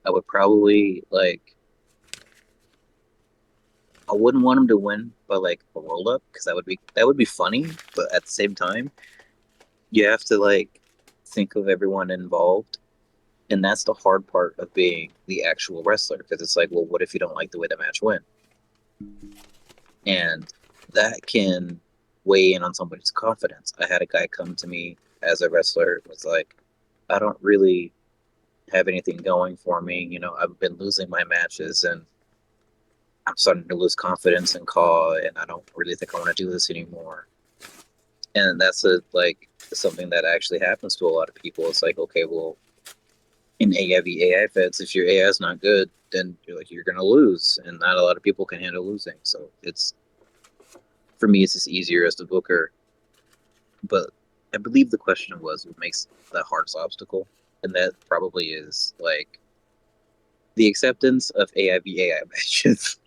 I would probably like, I wouldn't want him to win by like a roll up because that would be funny, but at the same time, you have to like think of everyone involved, and that's the hard part of being the actual wrestler because it's like, well, what if you don't like the way the match went? And that can weigh in on somebody's confidence. I had a guy come to me as a wrestler, was like, I don't really have anything going for me. I've been losing my matches and I'm starting to lose confidence in Caw, and I don't really think I want to do this anymore. And that's something that actually happens to a lot of people. It's like, okay, well, in AI feds, if your AI is not good, then you're gonna lose, and not a lot of people can handle losing. So for me, it's just easier as the booker. But I believe the question was, what makes the hardest obstacle? And that probably is like the acceptance of AI matches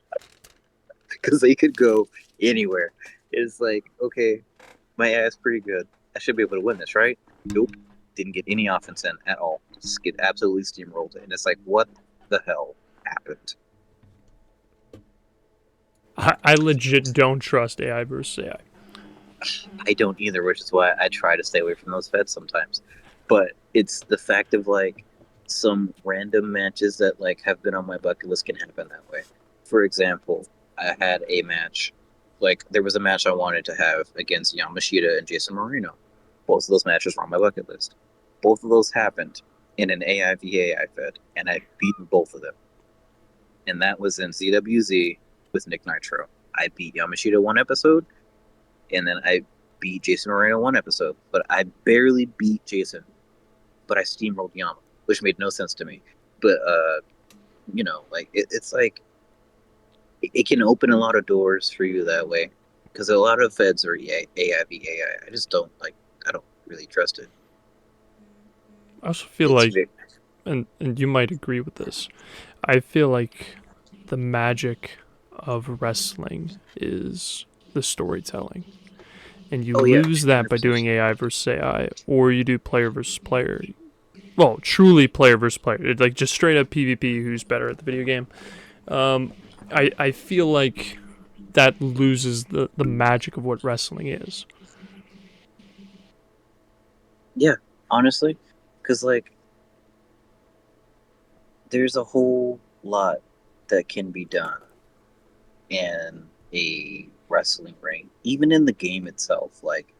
because they could go anywhere. It's like, okay, my AI is pretty good. I should be able to win this, right? Nope. Didn't get any offense in at all. Just get absolutely steamrolled. And it's like, what the hell happened? I legit don't trust AI versus AI. I don't either, which is why I try to stay away from those feds sometimes. But it's the fact of like some random matches that like have been on my bucket list can happen that way. For example, I had a match, like there was a match I wanted to have against Yamashita and Jason Marino. Both of those matches were on my bucket list. Both of those happened in an AI v AI fed, and I've beaten both of them. And that was in ZWZ with Nick Nitro. I beat Yamashita one episode, and then I beat Jason Moreno one episode, but I barely beat Jason, but I steamrolled Yama, which made no sense to me. But like it's like it can open a lot of doors for you that way, because a lot of feds are AI v AI. I just don't like. I don't really trust it. I also feel It's like, and you might agree with this, I feel like the magic of wrestling is the storytelling. And you lose that by 100%. doing AI versus AI, or you do player versus player. Well, truly player versus player. Like just straight up PvP, who's better at the video game. I feel like that loses the magic of what wrestling is. Yeah, honestly, because like there's a whole lot that can be done in a wrestling ring, even in the game itself. Like,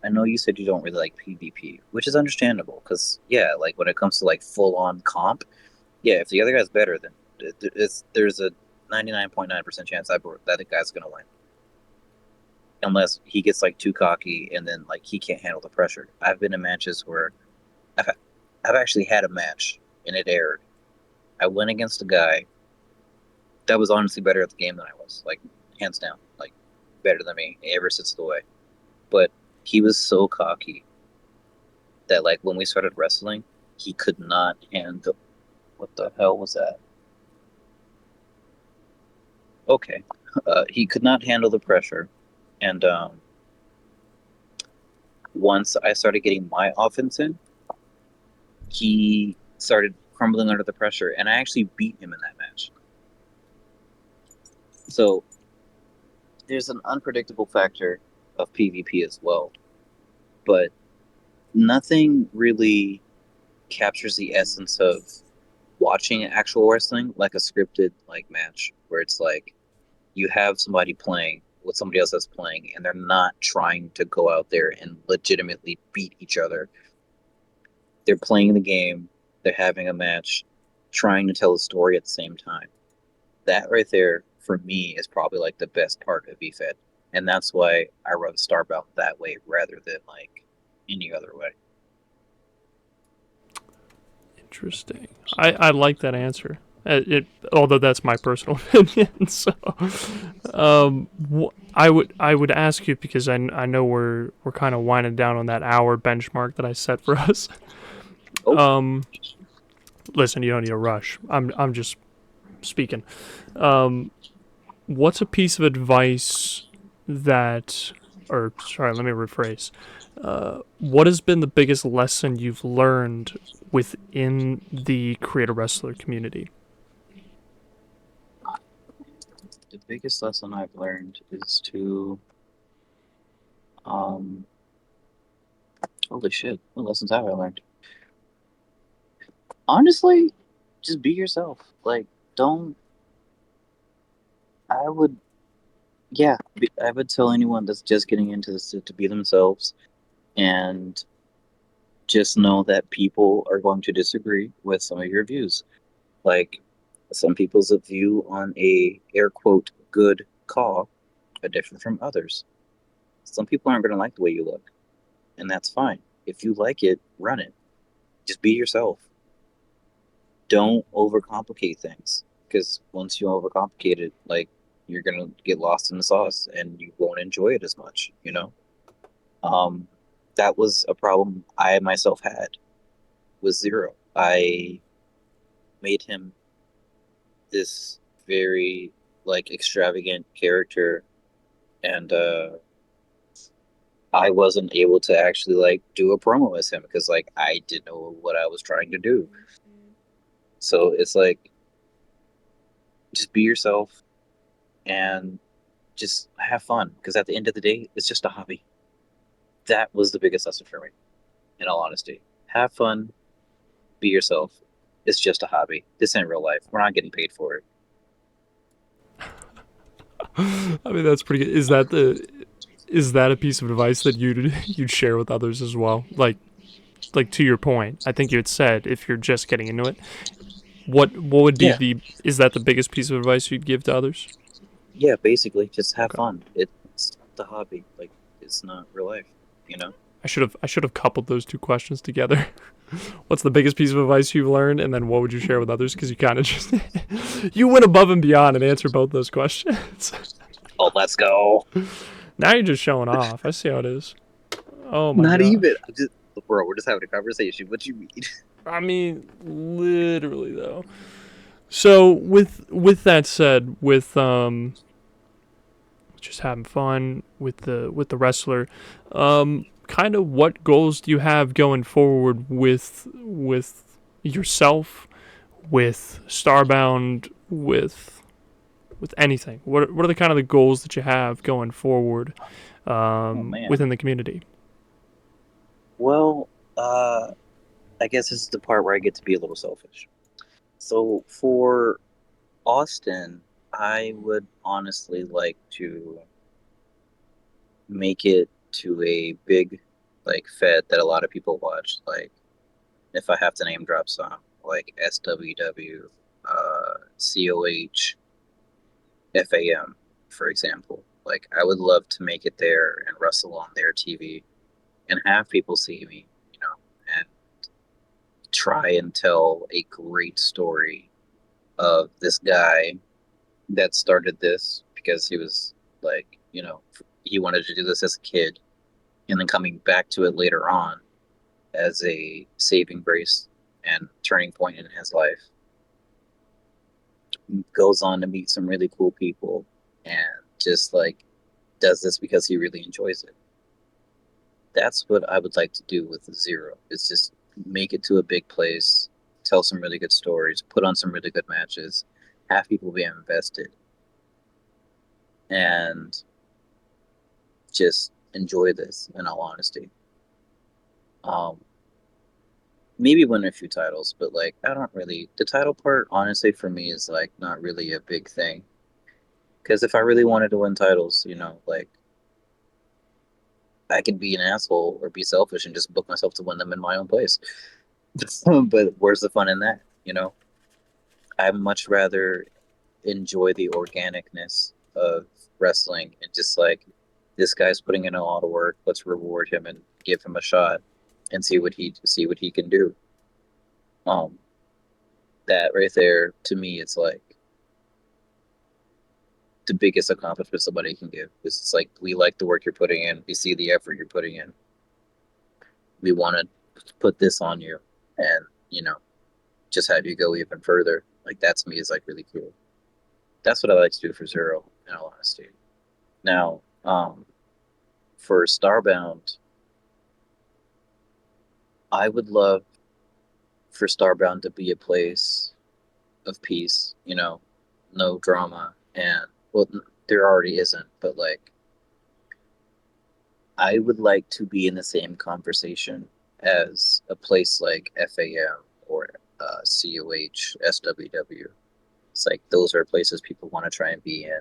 I know you said you don't really like PvP, which is understandable because, yeah, like when it comes to like full on comp, yeah, if the other guy's better, then there's a 99.9% chance that the guy's gonna win, unless he gets like too cocky and then like he can't handle the pressure. I've been in matches where I've I've actually had a match and it aired. I went against a guy that was honestly better at the game than I was, like hands down, like better than me ever since the way. But he was so cocky that like when we started wrestling, he could not handle. What the hell was that? Okay, he could not handle the pressure, and once I started getting my offense in, he started crumbling under the pressure, and I actually beat him in that match. So there's an unpredictable factor of PvP as well, but nothing really captures the essence of watching actual wrestling like a scripted like match where it's like you have somebody playing what somebody else is playing and they're not trying to go out there and legitimately beat each other. They're playing the game, they're having a match, trying to tell a story at the same time. That right there for me is probably like the best part of VFed. And that's why I run StarBound that way rather than like any other way. Interesting. I like that answer. Although that's my personal opinion. So, I would ask you because I know we're kind of winding down on that hour benchmark that I set for us. Oh. Listen, you don't need a rush. I'm just speaking. What's a piece of advice that, or sorry, let me rephrase. What has been the biggest lesson you've learned within the creator wrestler community? The biggest lesson I've learned is to holy shit, what lessons have I learned? Honestly, just be yourself. Like, don't. I would, yeah, I would tell anyone that's just getting into this to be themselves and just know that people are going to disagree with some of your views. Like, some people's view on a air quote good call are different from others. Some people aren't going to like the way you look, and that's fine. If you like it, run it. Just be yourself. Don't overcomplicate things because once you overcomplicate it, like you're gonna get lost in the sauce and you won't enjoy it as much. Um, that was a problem I myself had with Zero. I made him this very like extravagant character, and I wasn't able to actually like do a promo as him because like I didn't know what I was trying to do. So it's like just be yourself and just have fun because at the end of the day, it's just a hobby. That was the biggest lesson for me, in all honesty. Have fun, be yourself. It's just a hobby. This ain't real life. We're not getting paid for it. I mean, that's pretty good. Is that a piece of advice that you'd share with others as well? Like to your point, I think you had said if you're just getting into it, what would be Yeah, is that the biggest piece of advice you'd give to others? yeah. Basically, just have Okay. fun. It's the hobby. Like it's not real life. You know. I should have coupled those two questions together. What's the biggest piece of advice you've learned, and then what would you share with others? Because you kind of just you went above and beyond and answered both those questions. Oh, let's go. Now you're just showing off. I see how it is. Oh my Not even. gosh. Bro, we're just having a conversation. What you mean? I mean, literally though. So with that said, with just having fun with the wrestler, kind of what goals do you have going forward with yourself, with Starbound, with with anything? What are the kind of the goals that you have going forward Oh man. within the community? Well, I guess this is the part where I get to be a little selfish. So for Austin, I would honestly like to make it to a big like fed that a lot of people watch. Like if I have to name drop some, like SWW, COH, FAM, for example. Like I would love to make it there and wrestle on their TV and have people see me, and try and tell a great story of this guy that started this because he was like, he wanted to do this as a kid and then coming back to it later on as a saving grace and turning point in his life. Goes on to meet some really cool people and just like does this because he really enjoys it. That's what I would like to do with Zero. Is just make it to a big place, tell some really good stories, put on some really good matches, have people be invested, and just enjoy this. In all honesty, um, maybe win a few titles, but like I don't really. The title part, honestly, for me is like not really a big thing. Because if I really wanted to win titles, like I could be an asshole or be selfish and just book myself to win them in my own place. But where's the fun in that? I'd much rather enjoy the organicness of wrestling and just like this guy's putting in a lot of work. Let's reward him and give him a shot and see what he can do. Um, that right there to me, it's like the biggest accomplishment somebody can give. It's like we like the work you're putting in. We see the effort you're putting in. We want to put this on you, and just have you go even further. Like that to me is like really cool. That's what I like to do for Zero, in all honesty. Now, for Starbound, I would love for Starbound to be a place of peace, no drama, and well, there already isn't, but like I would like to be in the same conversation as a place like FAM or COH, SWW. It's like those are places people want to try and be in.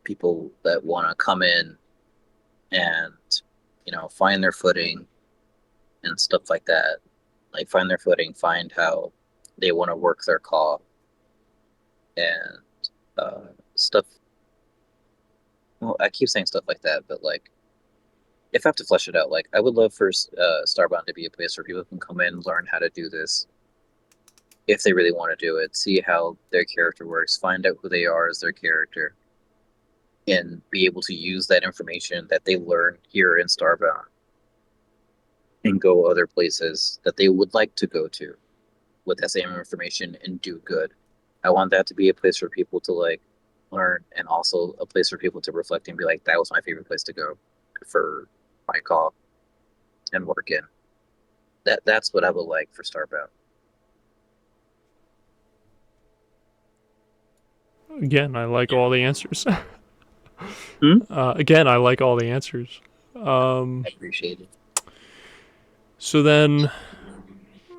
People that want to come in and, find their footing and stuff like that. Like find their footing, find how they want to work their call and stuff. Well, I keep saying stuff like that, but like if I have to flesh it out, like I would love for Starbound to be a place where people can come in, learn how to do this if they really want to do it, see how their character works, find out who they are as their character, and be able to use that information that they learn here in Starbound and go other places that they would like to go to with that same information and do good. I want that to be a place for people to like learn and also a place for people to reflect and be like, that was my favorite place to go for my call and work in. That's what I would like for Starbound. Again, I like all the answers. Hmm? Again, I like all the answers. I appreciate it. So then,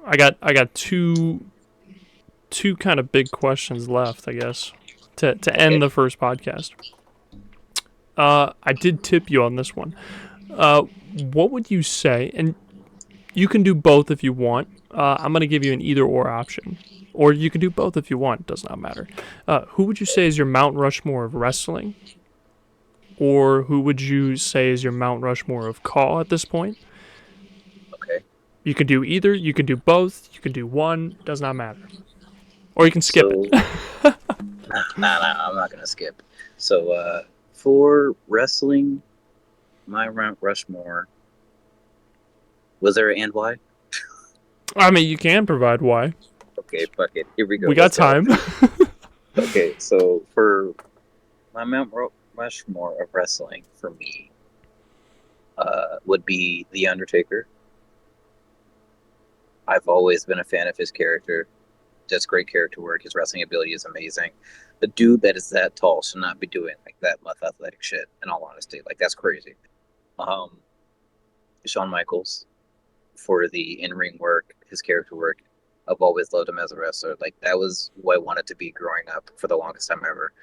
I got two kind of big questions left, I guess, to end the first podcast. I did tip you on this one. What would you say? And you can do both if you want. I'm gonna give you an either or option, or you can do both if you want. It does not matter. Who would you say is your Mount Rushmore of wrestling, or who would you say is your Mount Rushmore of call at this point? Okay. You can do either. You can do both. You can do one. Does not matter. Or you can skip So, it. nah, I'm not gonna skip. So, for wrestling, my Mount Rushmore was there an and why? I mean, you can provide why. Okay, fuck it. Here we go. We got Let's go. time. Okay, so for my Mount Rushmore of wrestling for me would be The Undertaker. I've always been a fan of his character. does great character work. His wrestling ability is amazing. The dude that is that tall should not be doing like that much athletic shit. In all honesty, like that's crazy. Um, Shawn Michaels for the in-ring work, his character work. I've always loved him as a wrestler. Like that was who I wanted to be growing up for the longest time ever.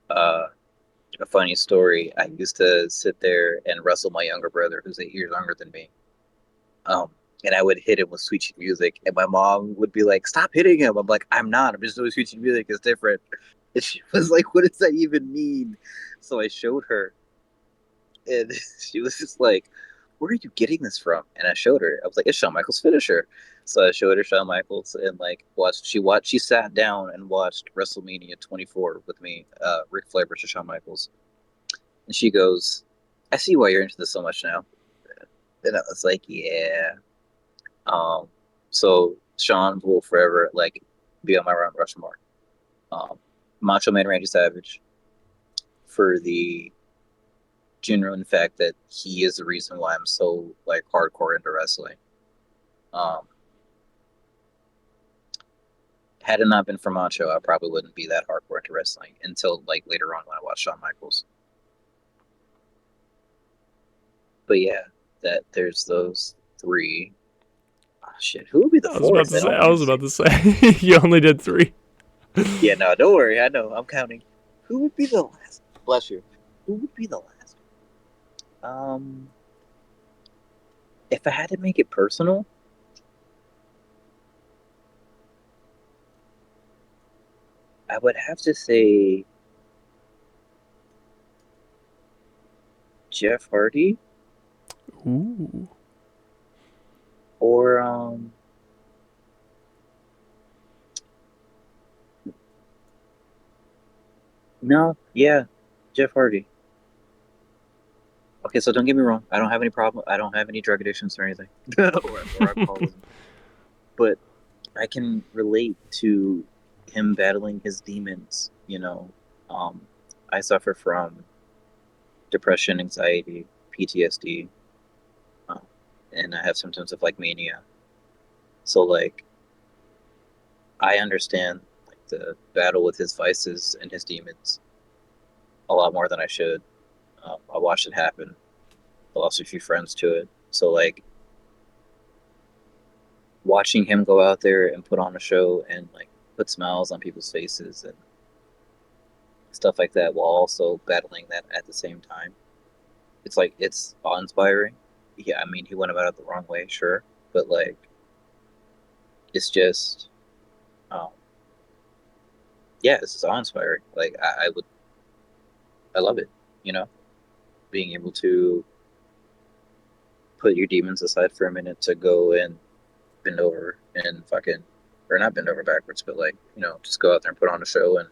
Uh, a funny story. I used to sit there and wrestle my younger brother, who's 8 years younger than me. Um, and I would hit him with sweet chin music, and my mom would be like, "Stop hitting him." I'm like, "I'm not. I'm just doing sweet chin music. It's different." And she was like, "What does that even mean?" So I showed her, and she was just like, "Where are you getting this from?" And I showed her. I was like, "It's Shawn Michaels' finisher." So I showed her Shawn Michaels, and like watched. She sat down and watched WrestleMania 24 with me, Ric Flair versus Shawn Michaels, and she goes, "I see why you're into this so much now." And I was like, "Yeah." Um, so Sean will forever like be on my Mount Rushmore. Um, Macho Man Randy Savage for the genuine fact that he is the reason why I'm so like hardcore into wrestling. Um, Had it not been for Macho, I probably wouldn't be that hardcore into wrestling until like later on when I watched Shawn Michaels. But yeah, that there's those three. Oh, shit, who would be the I was about fourth? to I say. don't I even was see. about to say. You only did 3. Yeah, no, don't worry. I know. I'm counting. Who would be the last? Bless you. Who would be the last? Um, if I had to make it personal, I would have to say Jeff Hardy Ooh. or no, yeah, Jeff Hardy. Okay, so don't get me wrong. I don't have any problem. I don't have any drug addictions or anything, or alcoholism. But I can relate to him battling his demons. Um, I suffer from depression, anxiety, PTSD, um, and I have symptoms of like mania. So like I understand like the battle with his vices and his demons a lot more than I should. I watched it happen. I lost a few friends to it. So like watching him go out there and put on a show and like put smiles on people's faces and stuff like that while also battling that at the same time. It's like it's awe-inspiring. Yeah, I mean he went about it the wrong way, sure, but like it's just um, yeah, this is awe-inspiring. Like I love it. You know, being able to put your demons aside for a minute to go and bend over and fucking, or not bend over backwards, but like, just go out there and put on a show and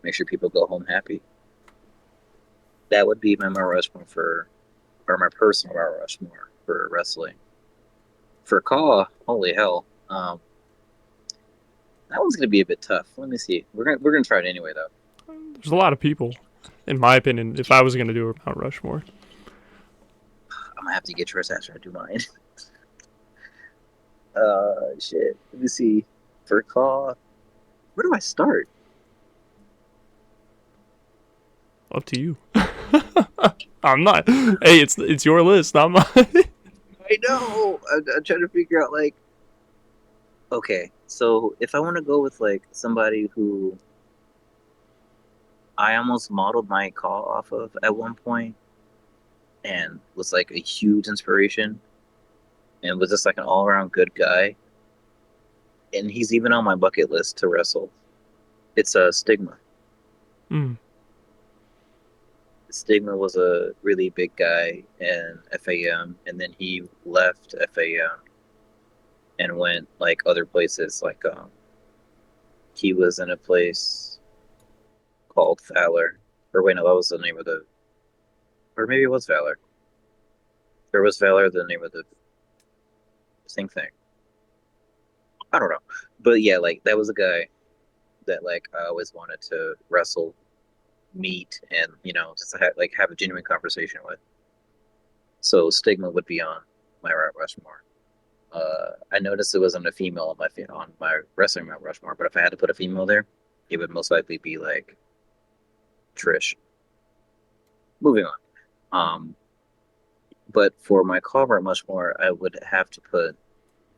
make sure people go home happy. That would be my Mount Rushmore or my personal Mount Rushmore for wrestling. For Kaw, holy hell, that one's gonna be a bit tough. Let me see. We're gonna try it anyway though. There's a lot of people, in my opinion. If I was gonna do a Mount Rushmore, I'm gonna have to get yours after I do mine. Shit. Let me see. For Kaw, where do I start? up to you. I'm not. Hey, it's your list, not mine. I know. I'm trying to figure out like, okay, so if I want to go with like somebody who I almost modeled my call off of at one point and was like a huge inspiration and was just like an all around good guy, and he's even on my bucket list to wrestle. It's a Stigma. Mm. Stigma was a really big guy in FAM, and then he left FAM and went like other places. Like he was in a place called Valor, or wait, no, that was the name of the, or maybe it was Valor. Or was Valor the name of the same thing? I don't know, but yeah, like that was a guy that like I always wanted to wrestle, meet, and just like have a genuine conversation with. So Stigma would be on my Mount Rushmore. I noticed it wasn't a female on my wrestling Mount Rushmore, but if I had to put a female there, it would most likely be like Trish. Moving on. Um, but for my call Mount Rushmore, I would have to put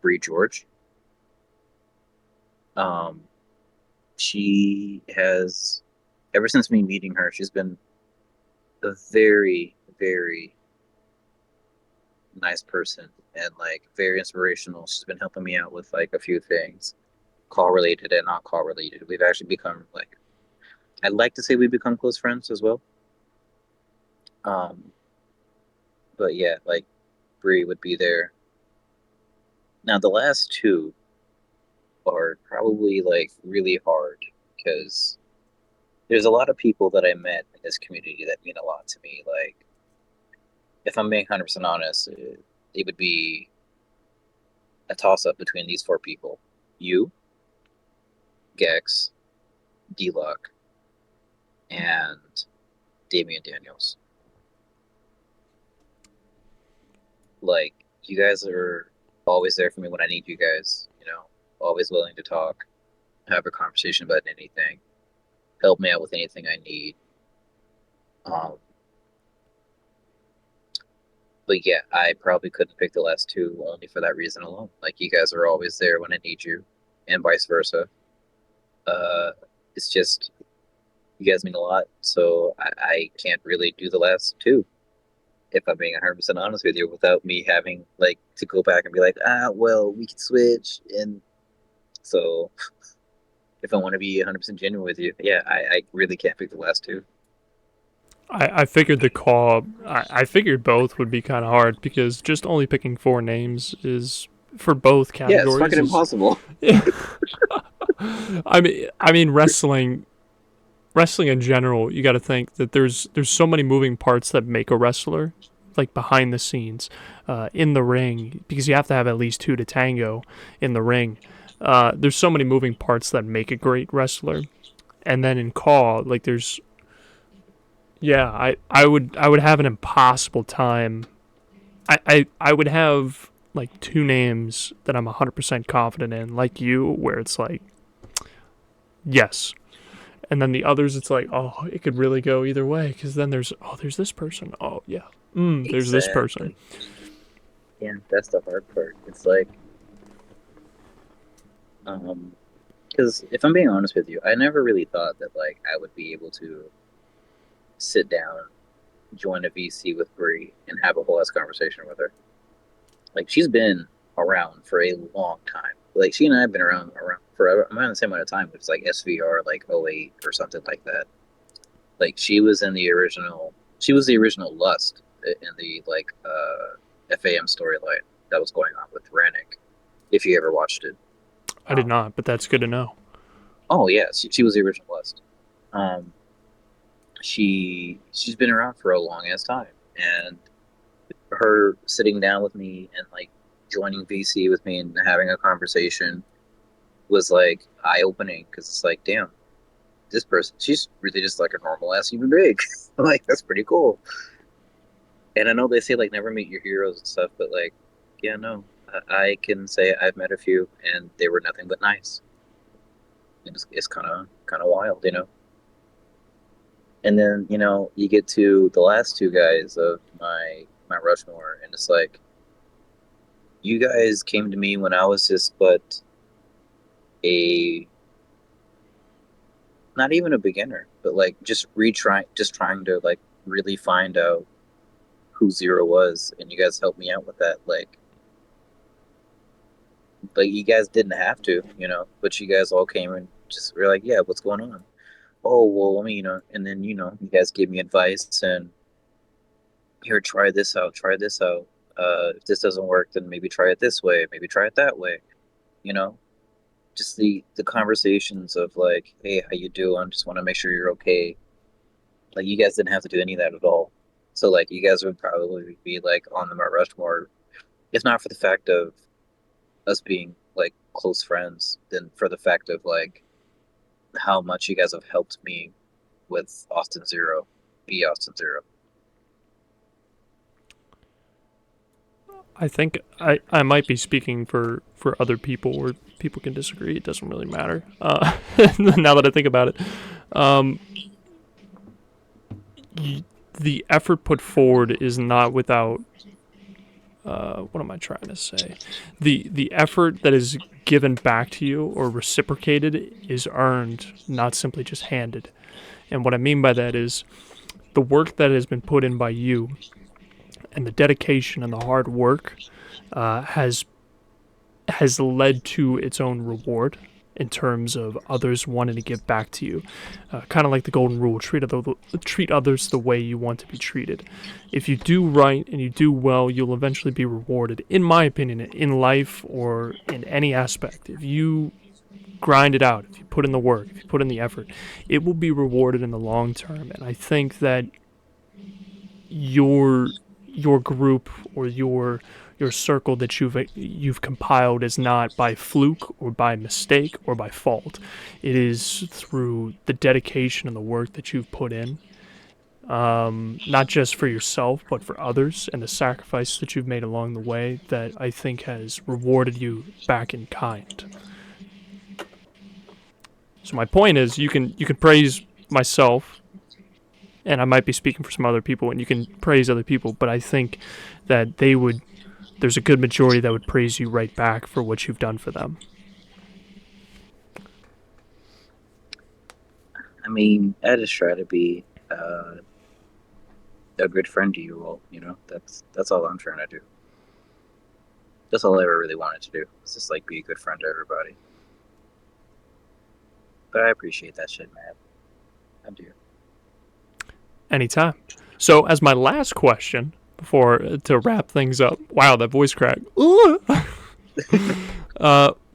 Bree George. Um, she has, ever since me meeting her, she's been a very, very nice person and like very inspirational. She's been helping me out with like a few things, call related and not call related. We've actually become like, I'd like to say we become close friends as well. Um, but yeah, like Bree would be there. Now the last two are probably like really hard because there's a lot of people that I met in this community that mean a lot to me. Like, if I'm being 100% honest, it would be a toss up between these four people: you, Gex, D-Luck, and Damian Daniels. Like, you guys are always there for me when I need you guys, always willing to talk, have a conversation about anything, help me out with anything I need. Um, but yeah, I probably couldn't pick the last two only for that reason alone. Like, you guys are always there when I need you, and vice versa. Uh, it's just, you guys mean a lot, so I can't really do the last two, if I'm being 100% honest with you, without me having like to go back and be like, well, we could switch. And so, if I want to be 100% genuine with you, yeah, I really can't pick the last two. I figured the call. I figured both would be kind of hard because just only picking four names is for both Yeah, it's categories fucking is. impossible. Yeah. I mean, wrestling in general, you got to think that there's so many moving parts that make a wrestler, like behind the scenes, in the ring, because you have to have at least two to tango in the ring. There's so many moving parts that make a great wrestler, and then in call, like there's, yeah, I would have an impossible time. I would have like two names that I'm 100% confident in, like you, where it's like yes, and then the others it's like, oh, it could really go either way because then there's this person, oh yeah, there's this person. Exactly. Yeah, that's the hard part. It's like, because if I'm being honest with you, I never really thought that like I would be able to sit down, join a VC with Brie, and have a whole ass conversation with her. Like, she's been around for a long time. Like, she and I have been around for around the same amount of time. It's like SVR, like '08 or something like that. Like, she was the original Lust in the like FAM storyline that was going on with Rannick. If you ever watched it. I did Um, not, but that's good to know. oh yeah, she was the original Lust. Um, she's been around for a long ass time, and her sitting down with me and like joining VC with me and having a conversation was like eye opening because it's like, damn, this person, she's really just like a normal ass human being. Like, that's pretty cool. And I know they say like never meet your heroes and stuff, but like, yeah, no, I can say I've met a few and they were nothing but nice. It's kind of wild. And then you get to the last two guys of my Rushmore, and it's like, you guys came to me when I was just but a not even a beginner, but like just trying to like really find out who Zero was, and you guys helped me out with that. Like you guys didn't have to, but you guys all came and just were like, yeah, what's going on? Oh well, let me, and then you guys gave me advice and here, try this out, try this out. If this doesn't work, then maybe try it this way, maybe try it that way. You know, just the conversations of like, hey, how you doing? Just want to make sure you're okay. Like, you guys didn't have to do any of that at all. So like, you guys would probably be like on the Mount Rushmore, if not for the fact of us being like close friends, then for the fact of like how much you guys have helped me with Austin Zero, be Austin Zero. I think I might be speaking for other people, or people can disagree. It doesn't really matter. Now that I think about it, um, the effort put forward is not without. What am I trying to say? The effort that is given back to you or reciprocated is earned, not simply just handed. And what I mean by that is the work that has been put in by you and the dedication and the hard work has led to its own reward in terms of others wanting to give back to you. Kind of like the golden rule, treat others the way you want to be treated. If you do right and you do well, you'll eventually be rewarded, in my opinion, in life or in any aspect. If you grind it out, if you put in the work, if you put in the effort, it will be rewarded in the long term. And I think that your group or your circle that you've compiled is not by fluke or by mistake or by fault. It is through the dedication and the work that you've put in, not just for yourself but for others, and the sacrifice that you've made along the way that I think has rewarded you back in kind. So my point is, you can praise myself, and I might be speaking for some other people, and you can praise other people, but I think that there's a good majority that would praise you right back for what you've done for them. I mean, I just try to be a good friend to you all. You know, that's all I'm trying to do. That's all I ever really wanted to do. It's just like be a good friend to everybody. But I appreciate that shit, man. I do. Anytime. So as my last question, to wrap things up. Wow, that voice crack.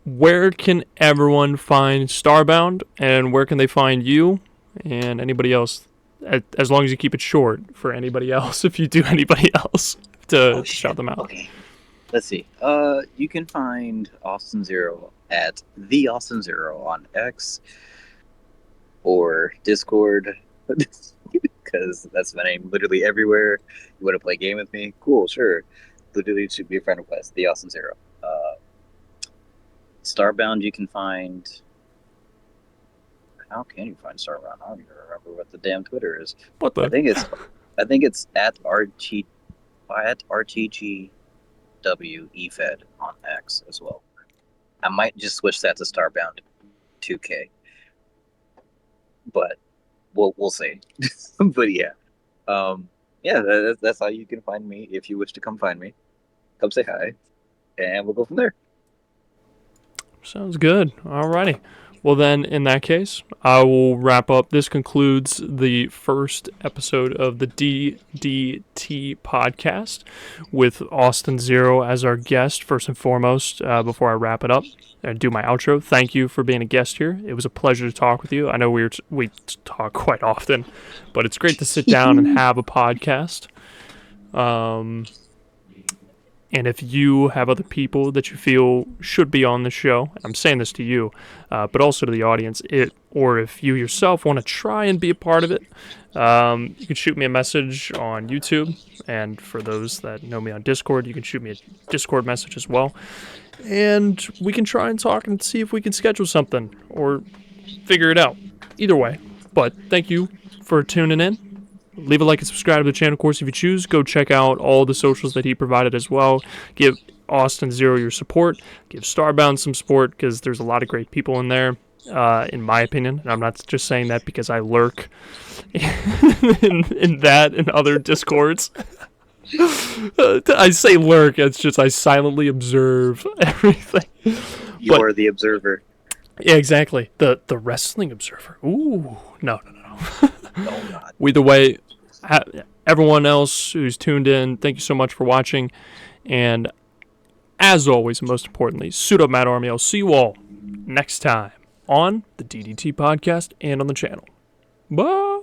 Where can everyone find StarBound, and where can they find you and anybody else? As long as you keep it short for anybody else, if you do anybody else, to shout them out. Okay. Let's see. You can find Austin Zero at the Austin Zero on X or Discord. Because that's my name literally everywhere. You want to play a game with me? Cool, sure. Literally should be a friend request. The Austin Zero. StarBound you can find. How can you find StarBound? I don't even remember what the damn Twitter is. What the? I think it's at RTGWEFED on X as well. I might just switch that to StarBound 2K. But we'll see. But yeah. That's how you can find me. If you wish to come find me, come say hi, and we'll go from there. Sounds good. Alrighty. Well then, in that case, I will wrap up. This concludes the first episode of the DDT Podcast with Austin Zero as our guest, first and foremost, before I wrap it up and do my outro. Thank you for being a guest here. It was a pleasure to talk with you. I know we talk quite often, but it's great to sit down and have a podcast. And if you have other people that you feel should be on the show, I'm saying this to you, but also to the audience, or if you yourself want to try and be a part of it, you can shoot me a message on YouTube. And for those that know me on Discord, you can shoot me a Discord message as well. And we can try and talk and see if we can schedule something or figure it out. Either way. But thank you for tuning in. Leave a like and subscribe to the channel, of course, if you choose. Go check out all the socials that he provided as well. Give Austin Zero your support. Give StarBound some support, because there's a lot of great people in there, in my opinion. And I'm not just saying that because I lurk in that and other Discords. I say lurk, it's just I silently observe everything. You are the observer. Yeah, exactly. The wrestling observer. Ooh, no. Oh, God. Either way, everyone else who's tuned in, thank you so much for watching. And as always, and most importantly, suit up, Mad Army. I'll see you all next time on the DDT Podcast and on the channel. Bye.